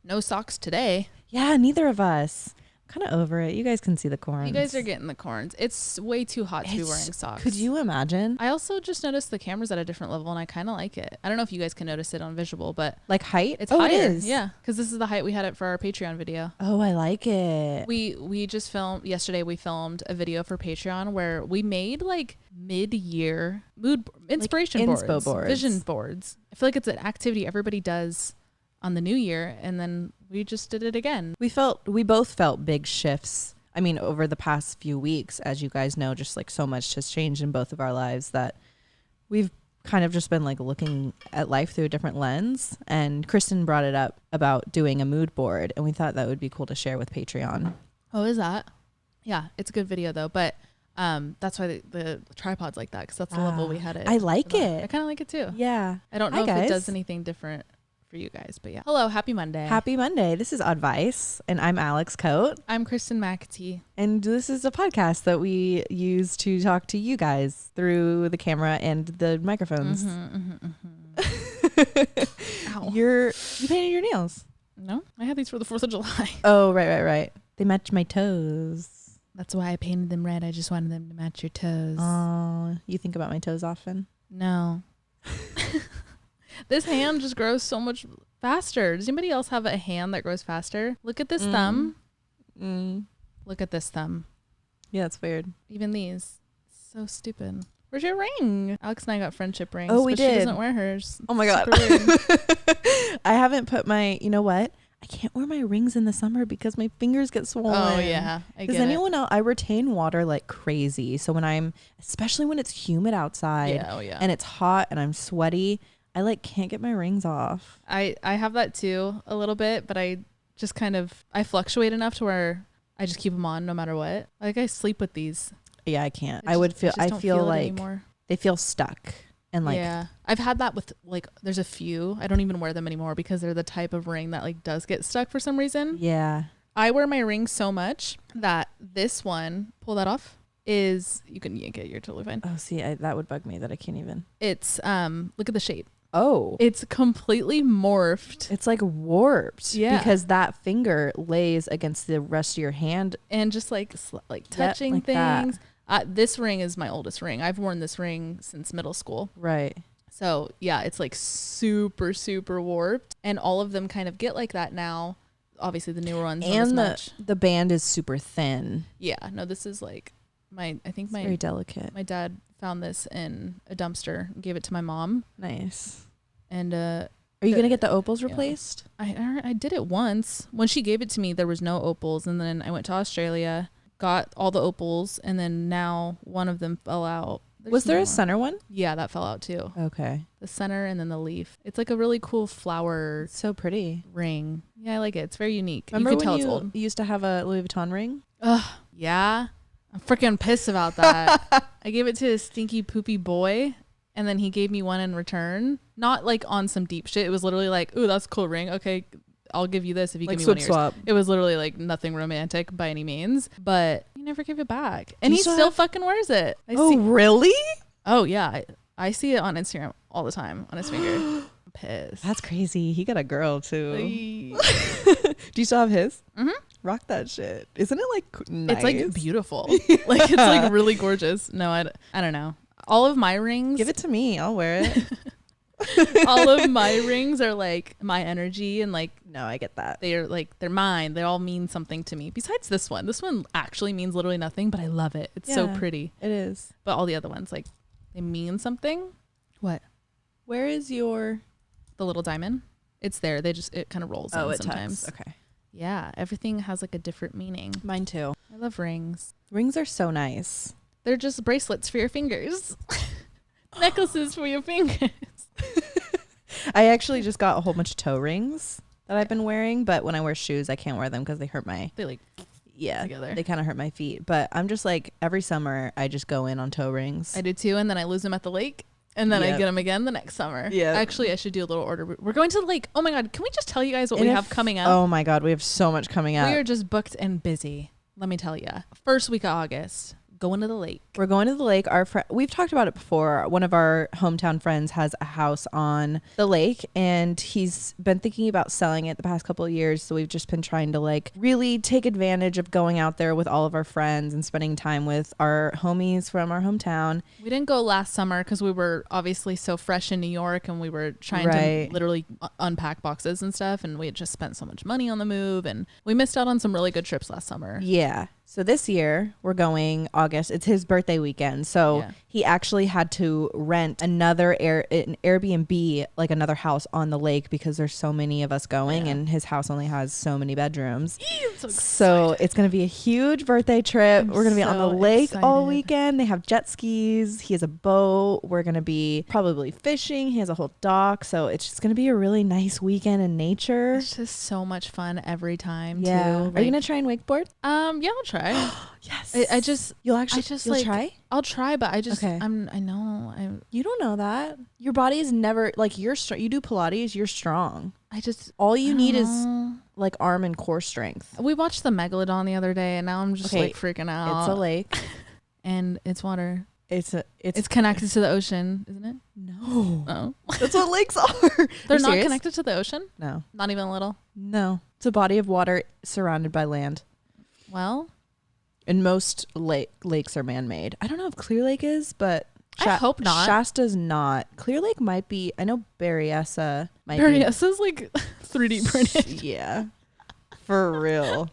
No socks today. Yeah, neither of us. Kind of over it. You guys can see the corns. You guys are getting the corns. It's way too hot to be wearing socks. Could you imagine? I also just noticed the camera's at a different level, and I kind of like it. I don't know if you guys can notice it on visual, but like height? It's higher. It is. Yeah, because this is the height we had it for our Patreon video. Oh, I like it. We just filmed yesterday. We filmed a video for Patreon where we made like mid-year mood inspiration like boards, boards, vision boards. I feel like it's an activity everybody does on the new year, and then we just did it again. We both felt big shifts. I mean, over the past few weeks, as you guys know, just like so much has changed in both of our lives that we've kind of just been like looking at life through a different lens. And Kristen brought it up about doing a mood board, and we thought that would be cool to share with Patreon. Oh, is that? Yeah, it's a good video though, but that's why the tripod's like that, because that's the level we had it. I like it. I kind of like it too. Yeah. I don't know if it does anything different for you guys, but yeah. Hello, happy Monday. Happy Monday. This is Oddvice, and I'm Alex Coate. I'm Kristen McAtee. And this is a podcast that we use to talk to you guys through the camera and the microphones. Ow. You painted your nails? No, I had these for the 4th of July. Oh, right. They match my toes. That's why I painted them red. I just wanted them to match your toes. Oh, you think about my toes often? No. This hand just grows so much faster. Does anybody else have a hand that grows faster? Look at this thumb. Look at this thumb. Yeah, it's weird. Even these. So stupid. Where's your ring? Alex and I got friendship rings. Oh, we did. She doesn't wear hers. Oh my God. I haven't put you know what? I can't wear my rings in the summer because my fingers get swollen. Oh yeah. Does anyone else? I retain water like crazy. So especially when it's humid outside and it's hot and I'm sweaty, I like can't get my rings off. I have that too a little bit, but I just I fluctuate enough to where I just keep them on no matter what. Like I sleep with these. Yeah, I can't. I feel like they feel stuck. And like, yeah, I've had that with like, there's a few, I don't even wear them anymore because they're the type of ring that like does get stuck for some reason. Yeah. I wear my ring so much that this one, pull that off, you can yank it, you're totally fine. Oh, see, that would bug me that I can't even. It's, look at the shape. Oh. It's completely morphed. It's like warped. Yeah. Because that finger lays against the rest of your hand. And just like touching like things. This ring is my oldest ring. I've worn this ring since middle school. Right. So yeah, it's like super, super warped. And all of them kind of get like that now. Obviously the newer ones. And the band is super thin. Yeah. No, this is like very delicate. My dad found this in a dumpster and gave it to my mom. Nice. And are you going to get the opals replaced? I did it once. When she gave it to me, there was no opals. And then I went to Australia, got all the opals, and then now one of them fell out. Was there a center one? Yeah, that fell out too. Okay. The center and then the leaf. It's like a really cool flower. It's so pretty. Ring. Yeah, I like it. It's very unique. Remember you can tell when it's old. You used to have a Louis Vuitton ring? Yeah. I'm freaking pissed about that. I gave it to a stinky poopy boy, and then he gave me one in return. Not like on some deep shit. It was literally like, ooh, that's a cool ring. Okay, I'll give you this if you give me one of yours. Swap. It was literally like nothing romantic by any means, but he never gave it back. And he still fucking wears it. Really? Oh, yeah. I see it on Instagram all the time on his finger. I'm pissed. That's crazy. He got a girl too. Do you still have his? Mm-hmm. Rock that shit. Isn't it like nice? It's like beautiful. Like it's like really gorgeous. No, I don't know. All of my rings. Give it to me. I'll wear it. All of my rings are like my energy, and like, no, I get that. They're mine. They all mean something to me. Besides this one. This one actually means literally nothing, but I love it. It's so pretty. It is. But all the other ones, like, they mean something. What? Where is the little diamond? It's there. It kind of rolls in sometimes. Tucks. Okay. Yeah, everything has like a different meaning. Mine too. I love rings. Rings are so nice. They're just bracelets for your fingers. Necklaces for your fingers. I actually just got a whole bunch of toe rings that I've been wearing, but when I wear shoes, I can't wear them because they hurt together. They kind of hurt my feet. But I'm just like, every summer I just go in on toe rings. I do too, and then I lose them at the lake. And then I get them again the next summer. Yeah. Actually, I should do a little order. We're going to like, oh my God, can we just tell you guys what we have coming up? Oh my God, we have so much coming up. We are just booked and busy. Let me tell you. First week of August, going to the lake. We're going to the lake. We've talked about it before. One of our hometown friends has a house on the lake, and he's been thinking about selling it the past couple of years. So we've just been trying to like really take advantage of going out there with all of our friends and spending time with our homies from our hometown. We didn't go last summer because we were obviously so fresh in New York, and we were trying to literally unpack boxes and stuff, and we had just spent so much money on the move, and we missed out on some really good trips last summer. Yeah. So this year we're going August. It's his birthday weekend. So he actually had to rent an Airbnb, like another house on the lake, because there's so many of us going and his house only has so many bedrooms. So it's going to be a huge birthday trip. We're going to be on the lake all weekend. They have jet skis. He has a boat. We're going to be probably fishing. He has a whole dock. So it's just going to be a really nice weekend in nature. It's just so much fun every time too. Are you going to try and wakeboard? Yeah, I'll try. Yes. You'll try? I'll try, but I just, okay. You don't know that. Your body is never like you're strong. You do Pilates, you're strong. All you need is like arm and core strength. We watched the Megalodon the other day and now I'm just like freaking out. It's a lake and it's water. It's connected to the ocean, isn't it? No. Oh. That's what lakes are. They're not connected to the ocean? No. Not even a little? No. It's a body of water surrounded by land. Well, and most lakes are man-made. I don't know if Clear Lake is, but I hope not. Shasta's not. Clear Lake might be. I know Berryessa might be. Berryessa's like 3D printed. Yeah. For real.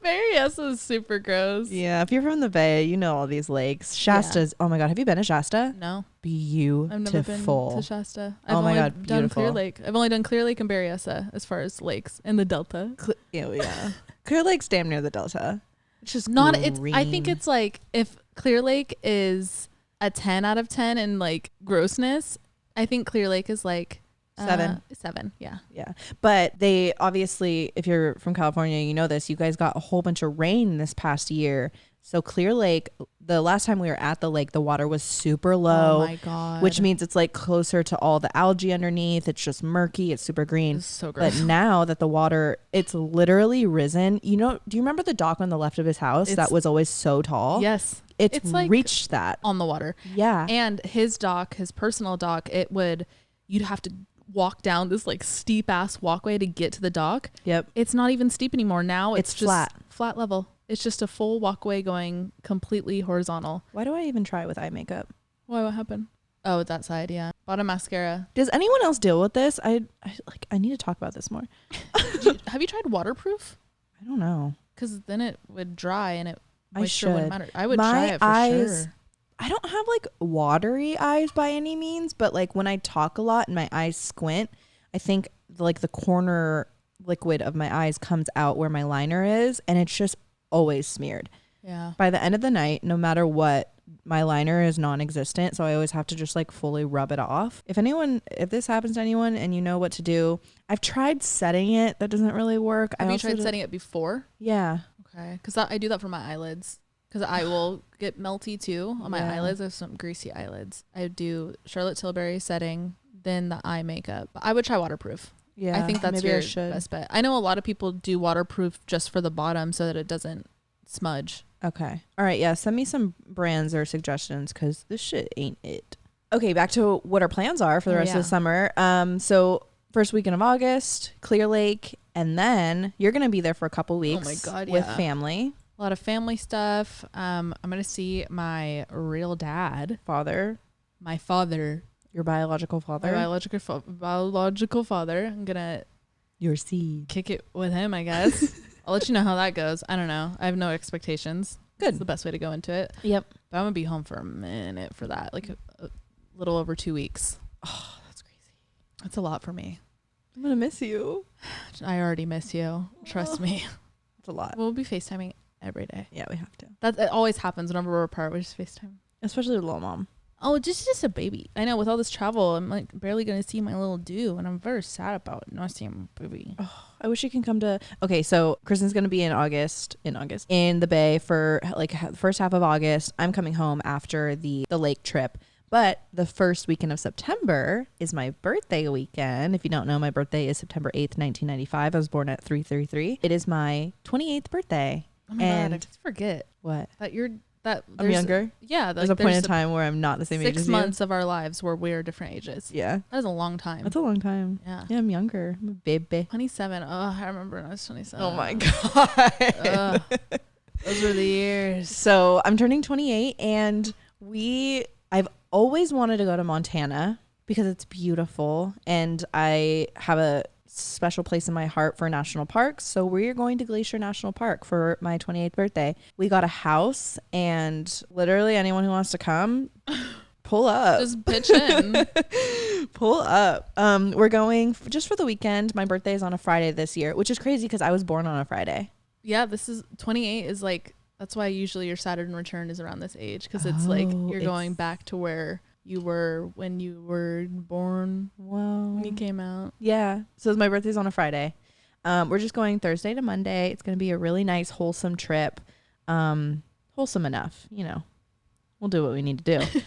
Berryessa is super gross. Yeah. If you're from the Bay, you know all these lakes. Shasta's. Yeah. Oh my God. Have you been to Shasta? No. Beautiful. I've never been to Shasta. I've only done beautiful. Clear Lake. I've only done Clear Lake and Berryessa as far as lakes in the Delta. Yeah. Clear Lake's damn near the Delta. It's just not. green. I think it's like if Clear Lake is a 10 out of 10 in like grossness, I think Clear Lake is like 7. 7. Yeah. Yeah. But they obviously, if you're from California, you know this, you guys got a whole bunch of rain this past year. So Clear Lake, the last time we were at the lake, the water was super low. Oh my God. Which means it's like closer to all the algae underneath. It's just murky. It's super green. It's so gross. But now that the water, it's literally risen. You know, do you remember the dock on the left of his house that was always so tall? Yes. It's like reached that. On the water. Yeah. And his dock, his personal dock, you'd have to walk down this like steep ass walkway to get to the dock. Yep. It's not even steep anymore. Now it's just flat level. It's just a full walkway going completely horizontal. Why do I even try with eye makeup? Why? What happened? Oh, that side. Yeah. Bottom mascara. Does anyone else deal with this? I need to talk about this more. Have you tried waterproof? I don't know. Because then it would dry and moisture wouldn't matter. I would try it for sure. I don't have like watery eyes by any means, but like when I talk a lot and my eyes squint, I think like the corner liquid of my eyes comes out where my liner is, and it's just always smeared. Yeah. By the end of the night, no matter what, my liner is non-existent, so I always have to just like fully rub it off. If this happens to anyone and you know what to do, I've tried setting it. That doesn't really work. Have you tried setting it before? Yeah. Okay. Because I do that for my eyelids. Because I will get melty too on my eyelids. I have some greasy eyelids. I do Charlotte Tilbury setting, then the eye makeup. I would try waterproof. Yeah. I think that's your best bet. I know a lot of people do waterproof just for the bottom so that it doesn't smudge. Okay. All right. Yeah. Send me some brands or suggestions because this shit ain't it. Okay. Back to what our plans are for the rest of the summer. So first weekend of August, Clear Lake, and then you're going to be there for a couple weeks. Oh my God, with family. A lot of family stuff. I'm going to see my real dad. My father. Your biological father. My biological father. I'm going to. Your seed. Kick it with him, I guess. I'll let you know how that goes. I don't know. I have no expectations. Good. It's the best way to go into it. Yep. But I'm going to be home for a minute for that. Like a little over 2 weeks. Oh, that's crazy. That's a lot for me. I'm going to miss you. I already miss you. Trust me. It's a lot. We'll be FaceTiming every day. Yeah, we have to. It always happens whenever we're apart. We just FaceTime. Especially with little mom. Oh, just a baby. I know with all this travel, I'm like barely going to see my little dude, and I'm very sad about not seeing my baby. Oh, I wish you can come to. Okay, so Kristen's going to be in August in the Bay for like the first half of August. I'm coming home after the lake trip. But the first weekend of September is my birthday weekend. If you don't know, my birthday is September 8th, 1995. I was born at 333. It is my 28th birthday. Oh my God, I just forget. What? That you're I'm younger. Yeah. There's a point in time where I'm not the same age as you. 6 months of our lives where we're different ages. Yeah. That is a long time. That's a long time. Yeah. Yeah, I'm younger. I'm a baby. 27. Oh, I remember when I was 27. Oh my God. Those were the years. So I'm turning 28 and I've always wanted to go to Montana because it's beautiful and I have a special place in my heart for national parks. So we're going to Glacier National Park for my 28th birthday. We got a house and literally anyone who wants to come, pull up. Just pitch in. Pull up. We're going just for the weekend. My birthday is on a Friday this year, which is crazy because I was born on a Friday. Yeah, this is 28 is like, that's why usually your Saturn return is around this age because it's like you're going back to where you were when you were born. Wow. When you came out. Yeah. So my birthday's on a Friday. We're just going Thursday to Monday. It's going to be a really nice, wholesome trip. Wholesome enough, you know. We'll do what we need to do.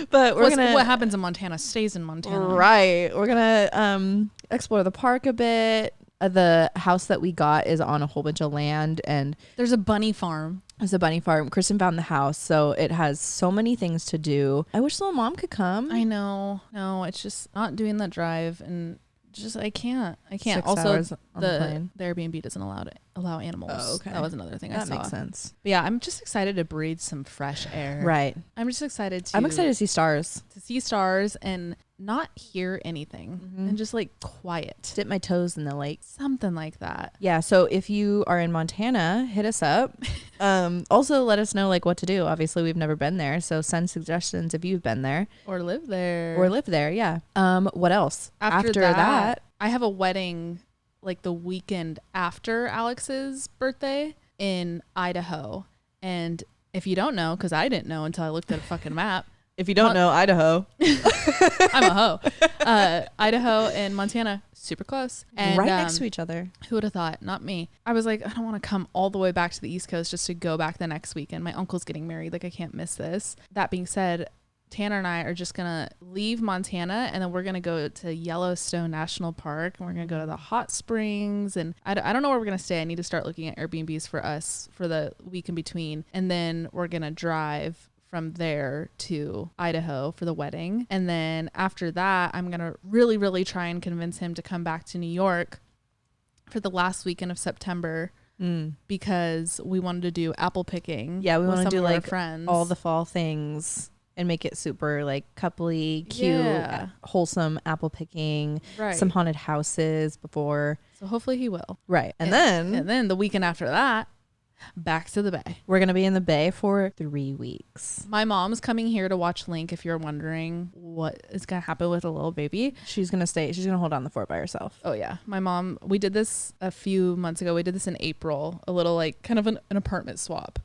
but we're going to... What happens in Montana stays in Montana. Right. We're going to explore the park a bit. The house that we got is on a whole bunch of land and there's a bunny farm. There's a bunny farm. Kristen found the house, so it has so many things to do. I wish little mom could come. I know. No, it's just not doing that drive and just I can't. 6 also, hours on the plane. The Airbnb doesn't allow animals. Oh, okay. That was another thing I saw. That makes sense. But yeah, I'm just excited to breathe some fresh air. Right. I'm just excited I'm excited to see stars. To see stars and not hear anything and just like quiet. Dip my toes in the lake. Something like that. Yeah. So if you are in Montana, hit us up. Also let us know like what to do. Obviously we've never been there. So send suggestions if you've been there. Or live there. Yeah. What else? After that, I have a wedding like the weekend after Alex's birthday in Idaho. And if you don't know, because I didn't know until I looked at a fucking map. If you don't know, Idaho. I'm a hoe. Idaho and Montana, super close. And, right next to each other. Who would have thought? Not me. I was like, I don't want to come all the way back to the East Coast just to go back the next weekend. My uncle's getting married. Like, I can't miss this. That being said, Tanner and I are just going to leave Montana and then we're going to go to Yellowstone National Park and we're going to go to the hot springs. And I don't know where we're going to stay. I need to start looking at Airbnbs for us for the week in between. And then we're going to drive from there to Idaho for the wedding. And then after that, I'm going to really, really try and convince him to come back to New York for the last weekend of September because we wanted to do apple picking. Yeah, we want to do like friends. All the fall things and make it super like coupley, cute, wholesome apple picking, some haunted houses before. So hopefully he will. Right. And then the weekend after that, back to the Bay. We're going to be in the Bay for 3 weeks. My mom's coming here to watch Link if you're wondering what is going to happen with a little baby. She's going to stay. She's going to hold on the fort by herself. Oh, yeah. My mom, we did this a few months ago. We did this in April, a little like kind of an apartment swap.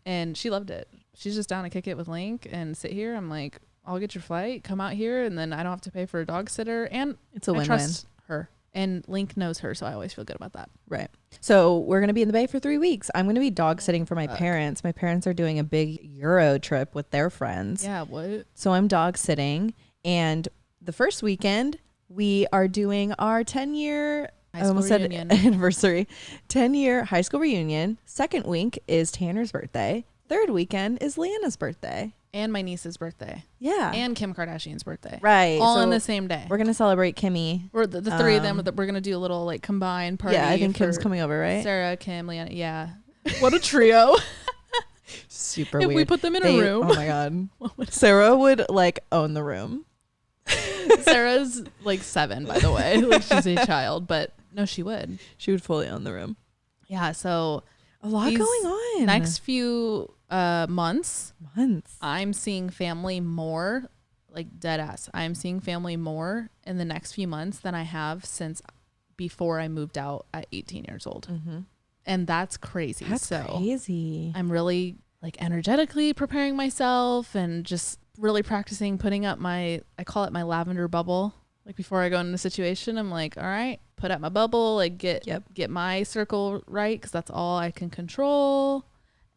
And she loved it. She's just down to kick it with Link and sit here. I'm like, I'll get your flight, come out here, and then I don't have to pay for a dog sitter. And it's a win-win. I trust her. And Link knows her, so I always feel good about that. Right. So we're going to be in the Bay for 3 weeks. I'm going to be dog sitting for my parents. My parents are doing a big Euro trip with their friends. Yeah, what? So I'm dog sitting. And the first weekend, we are doing our 10-year... I almost said anniversary. 10-year high school reunion. Second week is Tanner's birthday. Third weekend is Leanna's birthday. And my niece's birthday. Yeah. And Kim Kardashian's birthday. Right. All on the same day. We're going to celebrate Kimmy. We're the three of them. We're going to do a little like combined party. Yeah, I think Kim's coming over, right? Sarah, Kim, Leanna. Yeah. What a trio. Super if weird. we put them in a room. Oh my God. Sarah would like own the room. Sarah's like 7, by the way. Like she's a child, but no, she would. She would fully own the room. Yeah. So a lot going on. Next few months, I'm seeing family more, like dead ass. I'm seeing family more in the next few months than I have since before I moved out at 18 years old. And that's crazy. That's crazy. I'm really like energetically preparing myself and just really practicing putting up I call it my lavender bubble. Like before I go into a situation, I'm like, all right, put up my bubble, like get my circle right, because that's all I can control.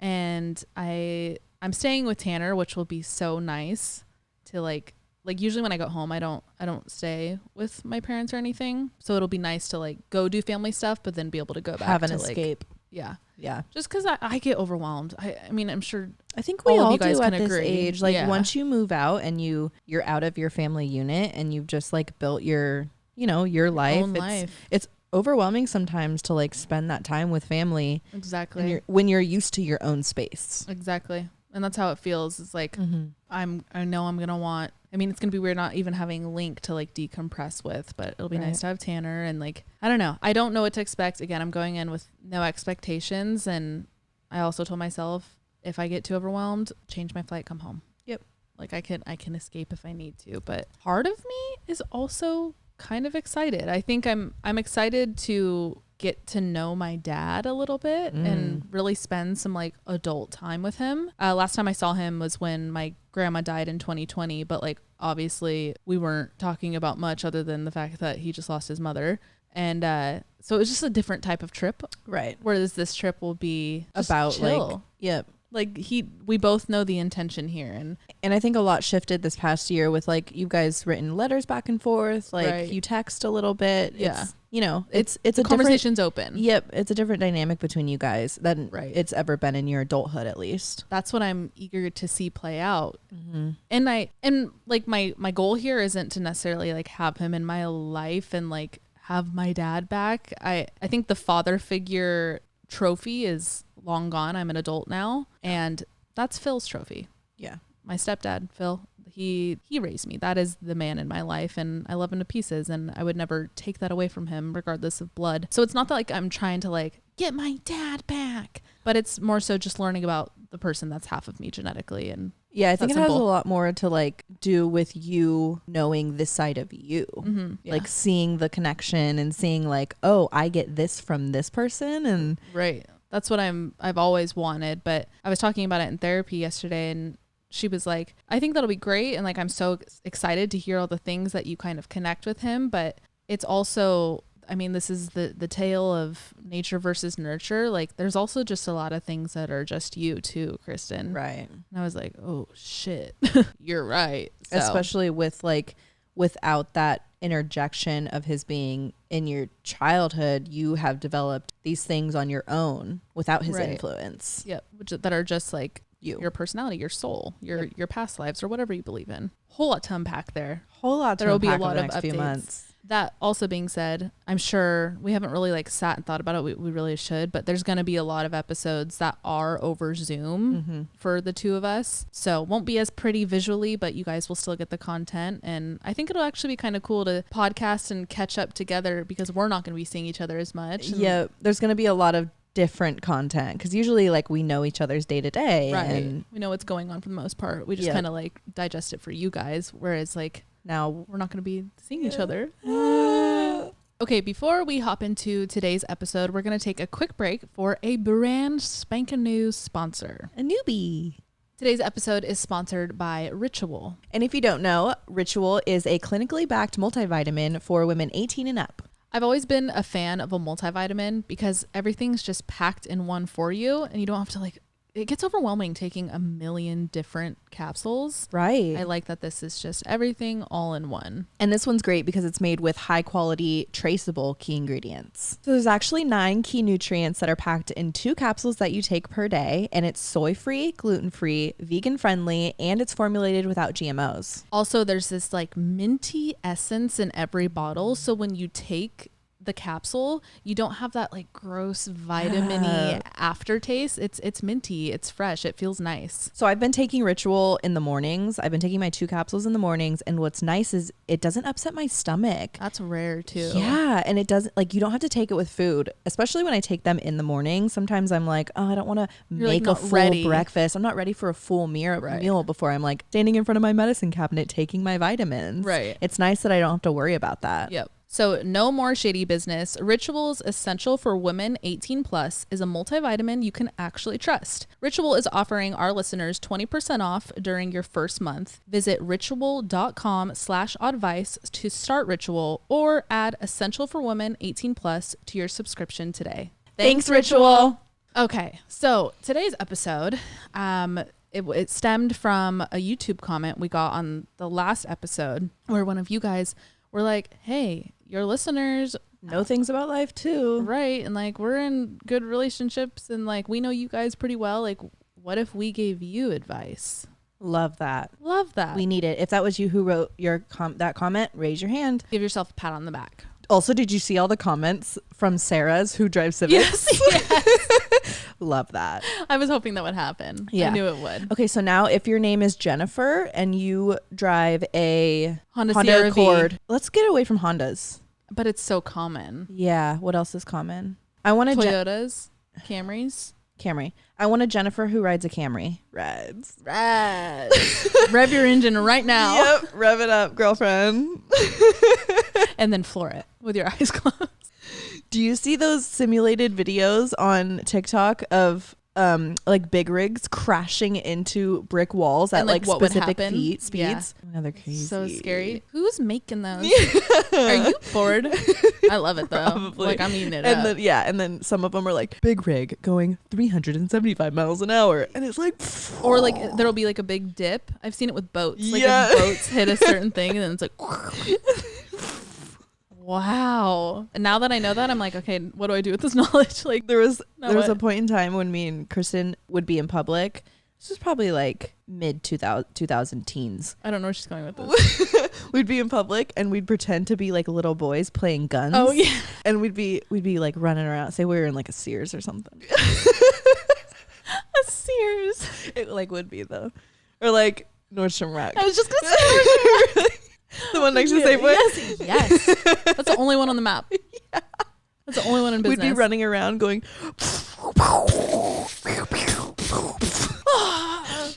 And I'm staying with Tanner, which will be so nice to like usually when I go home, I don't stay with my parents or anything. So it'll be nice to like go do family stuff, but then be able to go back have an to escape. Like, yeah. Yeah. Just because I get overwhelmed. I mean, I'm sure I think we all of all you guys do can at this agree. age. Like Yeah. once you move out and you're out of your family unit and you've just like built your, you know, your life. own life. It's overwhelming sometimes to like spend that time with family. Exactly. When you're used to your own space. Exactly. And that's how it feels. It's like I know I'm gonna want. I mean, it's gonna be weird not even having Link to like decompress with, but it'll be nice to have Tanner. And like, I don't know. I don't know what to expect. Again, I'm going in with no expectations, and I also told myself if I get too overwhelmed, change my flight, come home. Yep. Like I can escape if I need to. But part of me is also kind of excited. I think I'm excited to get to know my dad a little bit and really spend some like adult time with him. Last time I saw him was when my grandma died in 2020, but like obviously we weren't talking about much other than the fact that he just lost his mother. And so it was just a different type of trip. Right. Whereas this trip will be about chill. like, yep. Like we both know the intention here. And I think a lot shifted this past year with like you guys written letters back and forth, like you text a little bit. Yeah. It's, you know, it's a conversation's open. Yep. It's a different dynamic between you guys than it's ever been in your adulthood, at least. That's what I'm eager to see play out. And like my goal here isn't to necessarily like have him in my life and like have my dad back. I think the father figure trophy is long gone. I'm an adult now, and that's Phil's trophy. Yeah. My stepdad, Phil, he raised me. That is the man in my life, and I love him to pieces, and I would never take that away from him regardless of blood. So it's not that like I'm trying to like get my dad back, but it's more so just learning about the person that's half of me genetically. And yeah, I think it has a lot more to like do with you knowing this side of you, like seeing the connection and seeing like, oh, I get this from this person. And that's what I've always wanted. But I was talking about it in therapy yesterday, and she was like, I think that'll be great. And like, I'm so excited to hear all the things that you kind of connect with him. But it's also, I mean, this is the tale of nature versus nurture. Like there's also just a lot of things that are just you too, Kristen. Right. And I was like, oh shit, you're right. So. Especially with like, without that interjection of his being in your childhood, you have developed these things on your own without his influence. Yep. That are just like your personality, your soul, your past lives, or whatever you believe in. Whole lot to unpack there. There will be a lot of updates. Few months. That also being said, I'm sure we haven't really like sat and thought about it. We really should, but there's going to be a lot of episodes that are over Zoom for the two of us. So won't be as pretty visually, but you guys will still get the content. And I think it'll actually be kind of cool to podcast and catch up together because we're not going to be seeing each other as much. Yeah. There's going to be a lot of different content because usually like we know each other's day to day. Right. And we know what's going on for the most part. We just kind of like digest it for you guys. Whereas like, now we're not going to be seeing each other. Okay, before we hop into today's episode, we're going to take a quick break for a brand spanking new sponsor. A newbie. Today's episode is sponsored by Ritual. And if you don't know, Ritual is a clinically backed multivitamin for women 18 and up. I've always been a fan of a multivitamin because everything's just packed in one for you and you don't have to like, it gets overwhelming taking a million different capsules. Right. I like that this is just everything all in one. And this one's great because it's made with high quality, traceable key ingredients. So there's actually 9 key nutrients that are packed in 2 capsules that you take per day. And it's soy-free, gluten-free, vegan-friendly, and it's formulated without GMOs. Also, there's this like minty essence in every bottle. So when you take the capsule, you don't have that like gross vitamin-y aftertaste. It's minty, it's fresh, it feels nice. So I've been taking Ritual in the mornings. I've been taking my 2 capsules in the mornings, and what's nice is it doesn't upset my stomach. That's rare too. Yeah, and it doesn't, like, you don't have to take it with food, especially when I take them in the morning. Sometimes I'm like, oh, I don't want to make a full breakfast. I'm not ready for a full meal before I'm like standing in front of my medicine cabinet taking my vitamins. Right. It's nice that I don't have to worry about that. Yep. So no more shady business. Ritual's Essential for Women 18 Plus is a multivitamin you can actually trust. Ritual is offering our listeners 20% off during your first month. Visit ritual.com/oddvice to start Ritual or add Essential for Women 18 Plus to your subscription today. Thanks, Ritual. Okay, so today's episode, it stemmed from a YouTube comment we got on the last episode where one of you guys were like, hey, your listeners know things about life too. Right. And like, we're in good relationships and like, we know you guys pretty well. Like, what if we gave you advice? Love that. Love that. We need it. If that was you who wrote your that comment, raise your hand. Give yourself a pat on the back. Also, did you see all the comments from Sarah's who drives Civics? Yes. Love that. I was hoping that would happen. Yeah. I knew it would. Okay, so now if your name is Jennifer and you drive a Honda CR-V. Accord, let's get away from Hondas. But it's so common. Yeah. What else is common? I want a Toyotas, Camrys. Camry. I want a Jennifer who rides a Camry. Rides. Rev your engine right now. Yep. Rev it up, girlfriend. And then floor it with your eyes closed. Do you see those simulated videos on TikTok of like big rigs crashing into brick walls at And, like what would specific happen? speeds? Yeah. Oh, they're crazy. So scary. Who's making those? Are you bored? I love it though. Probably. Like, I'm eating it And up. then and then some of them are like big rig going 375 miles an hour, and it's like, Or like there'll be like a big dip. I've seen it with boats. Like Yeah. if boats hit a certain thing and then it's like wow. And now that I know that, I'm like, okay, what do I do with this knowledge? Like there was what? a point in time when me and Kristen would be in public. This was probably like mid 2000 teens. I don't know where she's going with this. We'd be in public and we'd pretend to be like little boys playing guns. Oh yeah. And we'd be like running around. Say we were in like a Sears or something. A Sears. It like would be though, or like Nordstrom Rack. I was just gonna say The one next to Safeway. Yes. That's the only one on the map. Yeah. That's the only one in business. We'd be running around going.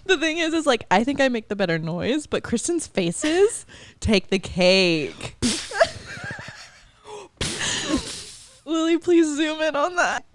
The thing is like I think I make the better noise, but Kristen's faces take the cake. Lily, please zoom in on that.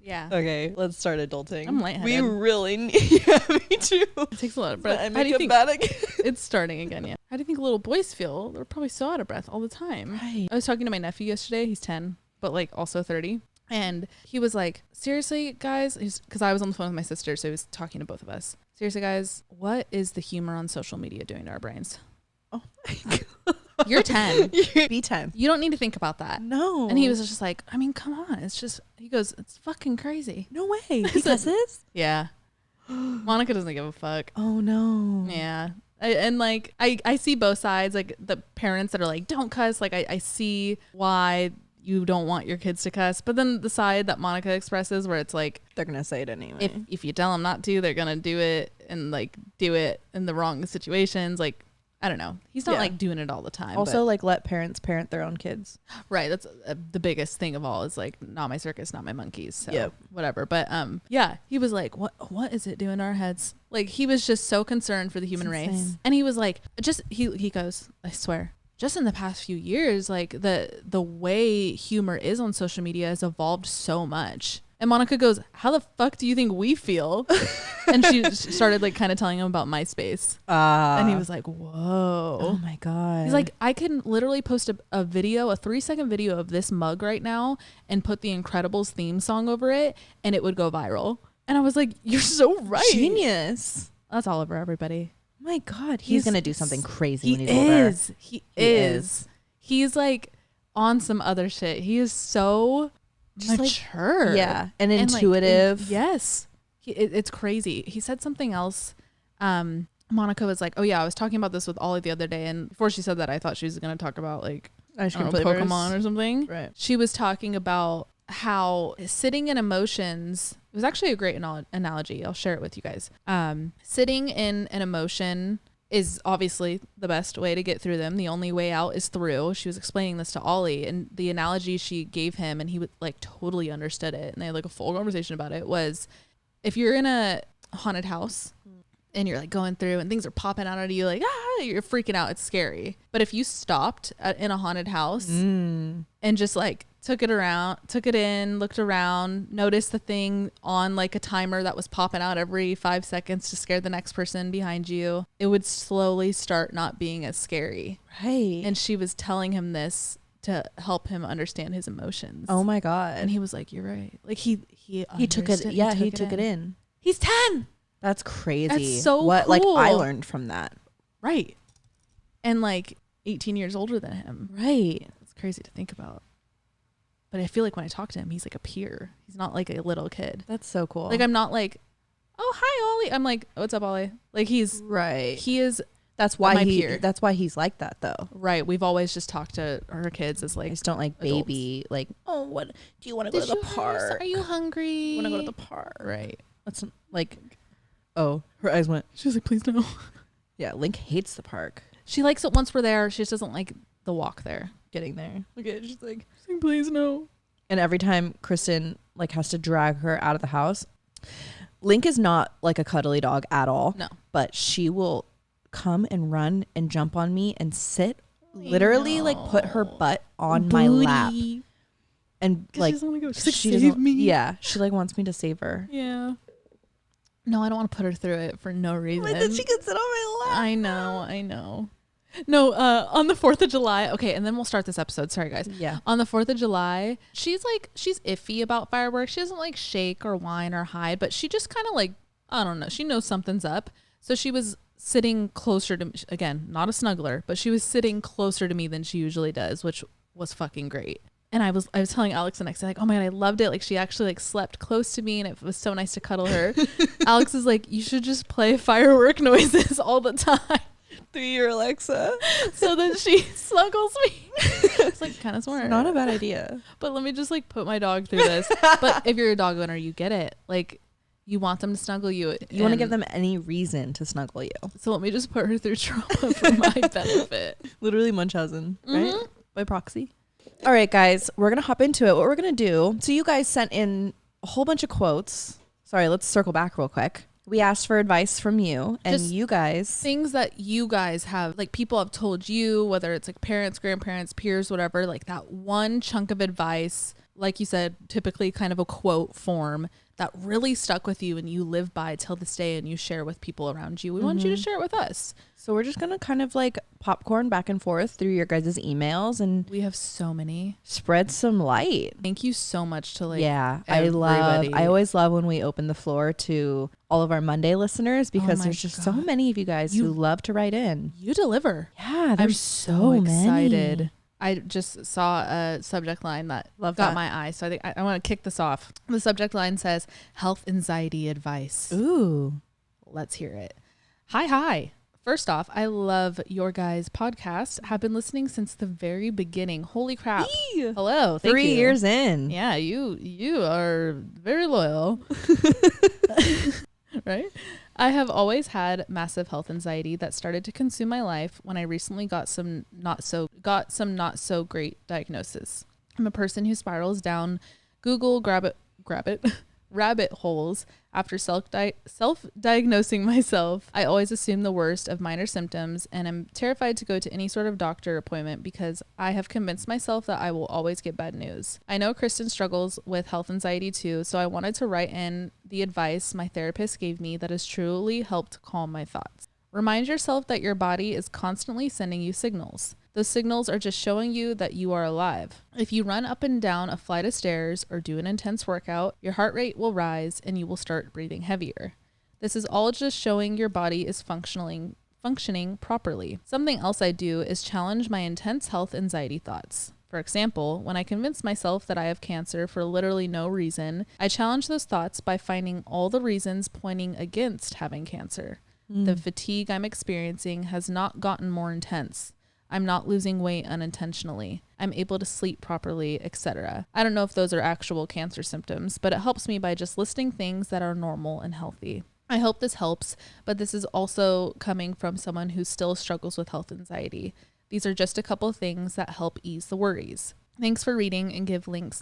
Yeah. Okay, let's start adulting. I'm lightheaded. We really need. Yeah, me too. It takes a lot of breath. I How do make you it think bad again. it's starting again? Yeah. How do you think little boys feel? They're probably so out of breath all the time. Right. I was talking to my nephew yesterday. He's 10, but like also 30. And he was like, seriously, guys, because I was on the phone with my sister, so he was talking to both of us. Seriously, guys, what is the humor on social media doing to our brains? Oh my God. You're 10. Be 10. You don't need to think about that. No. And he was just like, I mean, come on. It's just, he goes, it's fucking crazy. No way. He cusses? Yeah. Monica doesn't give a fuck. Oh no. Yeah. I see both sides, like the parents that are like, don't cuss. Like I see why you don't want your kids to cuss. But then the side that Monica expresses where it's like, They're gonna say it anyway. if you tell them not to, they're going to do it and like do it in the wrong situations. Like, I don't know. He's not like doing it all the time. Also, but, like let parents parent their own kids. right. That's the biggest thing of all is like, not my circus, not my monkeys. So Yep. whatever. But yeah, he was like, what is it doing to our heads? Like he was just so concerned for the human race. Insane. And he was like, he goes, I swear, just in the past few years, like the way humor is on social media has evolved so much. And Monica goes, how the fuck do you think we feel? And she started like kind of telling him about MySpace. And he was like, whoa. Oh my God. He's like, I can literally post a video, a 3-second video of this mug right now and put the Incredibles theme song over it and it would go viral. And I was like, you're so right. Genius. That's Oliver, everybody. Oh my God. He's going to do something crazy when he's He older. is. He is. He's like on some other shit. He is so just mature. Yeah. And like, intuitive. yes. It's crazy. He said something else. Monica was like, oh yeah, I was talking about this with Ollie the other day. And before she said that, I thought she was going to talk about like, Ice I don't cream know, flavors. Pokemon or something. Right. She was talking about how sitting in emotions, it was actually a great analogy. I'll share it with you guys. Sitting in an emotion is obviously the best way to get through them. The only way out is through. She was explaining this to Ollie, and the analogy she gave him, and he would like totally understood it. And they had like a full conversation about it, was if you're in a haunted house and you're like going through and things are popping out at you, like, you're freaking out. It's scary. But if you stopped in a haunted house and just like took it in, looked around, noticed the thing on like a timer that was popping out every 5 seconds to scare the next person behind you, it would slowly start not being as scary. Right. And she was telling him this to help him understand his emotions. Oh my God. And he was like, you're right. Like he took it. Yeah, he took it in. He's 10. That's crazy. That's so what like I cool. learned from that. Right. And like 18 years older than him. Right. It's crazy to think about. But I feel like when I talk to him, he's like a peer. He's not like a little kid. That's so cool. Like I'm not like, oh, hi, Ollie. I'm like, oh, what's up, Ollie? Like he's right. He is. That's why my peer. That's why he's like that, though. Right. We've always just talked to our kids as like. I just don't like adults. baby. Like, oh, what do you want to go to the park? Are you hungry? Want to go to the park? Right. That's like. Oh, her eyes went. She was like, please no. Yeah, Link hates the park. She likes it once we're there. She just doesn't like the walk there. Getting there. Okay, she's like, please no. And every time Kristen like has to drag her out of the house, Link is not like a cuddly dog at all. No. But she will come and run and jump on me and sit, literally like put her butt on my lap. And like she doesn't, she doesn't, me. Yeah, she like wants me to save her. Yeah. No, I don't want to put her through it for no reason. But then she can sit on my lap. I know. No, on the 4th of July. Okay, and then we'll start this episode. Sorry, guys. Yeah. On the 4th of July, she's iffy about fireworks. She doesn't like shake or whine or hide, but she just kind of like, I don't know. She knows something's up. So she was sitting closer to me. Again, not a snuggler, but she was sitting closer to me than she usually does, which was fucking great. And I was telling Alex the next day, like, oh my God, I loved it. Like she actually like slept close to me and it was so nice to cuddle her. Alex is like, you should just play firework noises all the time. Through your Alexa. So then she snuggles me. It's like kind of smart. It's not a bad idea. But let me just like put my dog through this. But if you're a dog owner, you get it. Like you want them to snuggle you. You want to give them any reason to snuggle you. So let me just put her through trauma for my benefit. Literally Munchausen, right? By proxy. All right, guys, we're going to hop into it. What we're going to do. So you guys sent in a whole bunch of quotes. Sorry, let's circle back real quick. We asked for advice from you and just you guys. Things that you guys have, like people have told you, whether it's like parents, grandparents, peers, whatever, like that one chunk of advice, like you said, typically kind of a quote form that really stuck with you and you live by till this day and you share with people around you. We want you to share it with us. So we're just going to kind of like popcorn back and forth through your guys' emails and we have so many. Spread some light. Thank you so much to like everybody. I always love when we open the floor to all of our Monday listeners because there's just so many of you guys who love to write in. You deliver. Yeah, there's so excited. Many. I just saw a subject line that got my eye. So I think I want to kick this off. The subject line says health anxiety advice. Ooh. Let's hear it. Hi. First off, I love your guys' podcast. Have been listening since the very beginning. Holy crap. Eee. Hello. 3 years in. Yeah, you are very loyal. Right? I have always had massive health anxiety that started to consume my life when I recently got some not so great diagnosis. I'm a person who spirals down Google rabbit holes after self-diagnosing myself. I always assume the worst of minor symptoms and am terrified to go to any sort of doctor appointment because I have convinced myself that I will always get bad news. I know Kristen struggles with health anxiety too, so I wanted to write in the advice my therapist gave me that has truly helped calm my thoughts. Remind yourself that your body is constantly sending you signals. Those signals are just showing you that you are alive. If you run up and down a flight of stairs or do an intense workout, your heart rate will rise and you will start breathing heavier. This is all just showing your body is functioning properly. Something else I do is challenge my intense health anxiety thoughts. For example, when I convince myself that I have cancer for literally no reason, I challenge those thoughts by finding all the reasons pointing against having cancer. The fatigue I'm experiencing has not gotten more intense. I'm not losing weight unintentionally. I'm able to sleep properly, etc. I don't know if those are actual cancer symptoms, but it helps me by just listing things that are normal and healthy. I hope this helps, but this is also coming from someone who still struggles with health anxiety. These are just a couple things that help ease the worries. Thanks for reading and give Link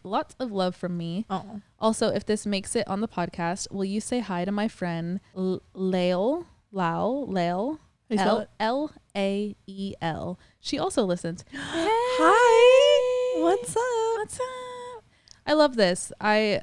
lots of love from me. Oh. Also, if this makes it on the podcast, will you say hi to my friend Lael? L-A-E-L. She also listens. Hey. Hi. What's up? I love this.